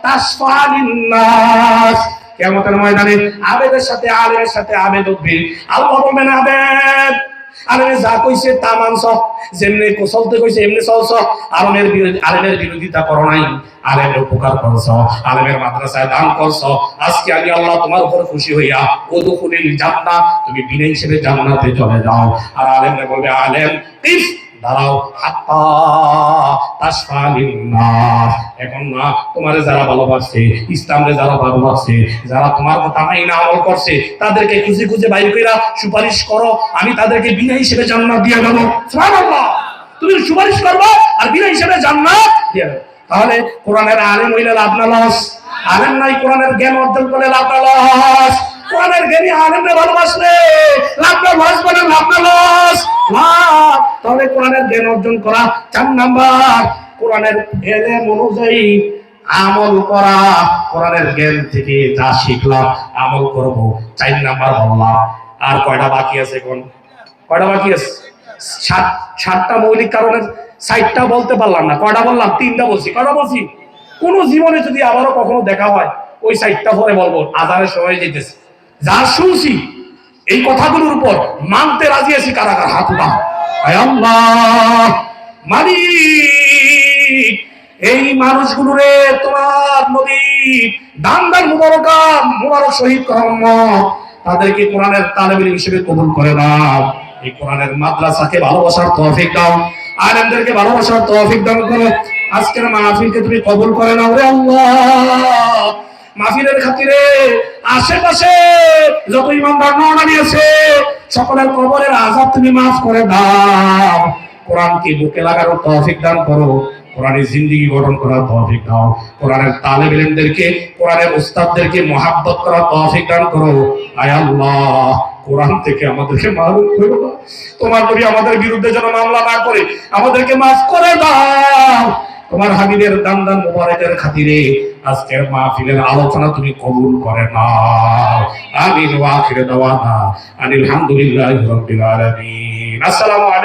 তাসফালিন নাস। কিয়ামতের ময়দানে আবেদের সাথে আলেমের সাথে আবেদ উঠবে। আল্লাহ বলবেন আবেদ আলেমে যা কইছে তা মানছ, যেমনি চলতে কইছে এমনি চলছ, আলেমের বিরোধিতা করো নাই, আলেমের উপকার করছ, আলেমের মাদ্রাসায় দান করছ। আজকে আমি আল্লাহ তোমার উপর খুশি হইয়া উদখুলিল জান্নাহ, তুমি বিনা হিসেবে জান্নাতে চলে যাও। আর আলেমরা বলবে আলেম ইফ দাঁড়াও হাত্তা তাসফালিন্নাস, এখন না তোমারে যারা ভালোবাসছে, ইসলামরে যারা ভালোবাসছে, যারা তোমার কথা মাইনা আমল করছে, তাদেরকে খুঁজে খুঁজে বাইর কইরা সুপারিশ করো, আমি তাদেরকে বিনা হিসেবে জান্নাত দিয়ে দেব। সুবহানাল্লাহ, তুমি সুপারিশ করবে আর বিনা হিসেবে জান্নাত দিয়ে দেব। তাহলে কোরআনের আলেম হইলে লাভ না লস? আলেম নাই কোরআনের জ্ঞান অর্জন করলে লাভ না লস? কোরআনের জ্ঞানী আলেমরে ভালোবাসলে লাভ না লস? বলে লাভ না লস? লাভ। তাহলে কোরআনের জ্ঞান অর্জন করা 4 নাম্বার, কোরআনের এলেম অনুযায়ী আমল করা, কোরআনের জ্ঞান থেকে যা শিখলাম আমল করব, 4 নাম্বার বললাম। আর কয়টা বাকি আছে? কোন কয়টা বাকি আছে? 7টা মৌলিক কারণের 4টা বলতে পারলাম না। কয়টা বললাম? 3টা বলছি। কয়টা বলছি? কোন জীবনে যদি আবারও কখনো দেখা হয় ওই 4টা পরে বলবো, আজানের সময় যেতেছে। যা শুনছি এই কথাগুলোর উপর মানতে রাজি আছি, কারা কারা হাত উঠাও। আয় আল্লাহ, মালিক এই মানুষগুলোরে তোমার নবী দান মুবারক শহীদ রহমত, তাদেরকে কোরআনের তালেবেল হিসেবে কবুল করে নাও। এই কোরআনের মাদ্রাসাকে ভালোবাসার তৌফিক দাও, আলেমদেরকে ভালোবাসার তৌফিক দান করো। আজকের মাহফিলকে তুমি কবুল করে নাও রে আল্লাহ। মাহফিলের খাতিরে আশেপাশে যত ইমানদার নওয়ানি আছে সকলের কবরের আযাব তুমি মাফ করে দাও। কোরআনকে বুকে লাগানোর তৌফিক দান করো, কোরআনের জিন্দেগি গঠন করার তৌফিক দাও। কোরআনের তালেব ইলমদেরকে, কোরআনের উস্তাদদেরকে মহব্বত করার তৌফিক দান করো। আয় আল্লাহ, কোরআন থেকে আমাদেরকে মাহরুম করো না। তোমার নবী আমাদের বিরুদ্ধে যেন মামলা না করে আমাদেরকে মাফ করে দাও। তোমার হাবিবের দান মুবারকের খাতিরে আজকের মাহফিলের আলোচনা তুমি কবুল করে নাও। আমিন ওয়া আখিরু দাওয়ানা আনিল হামদুলিল্লাহি রাব্বিল আলামিন। আসসালামু আলাইকুম।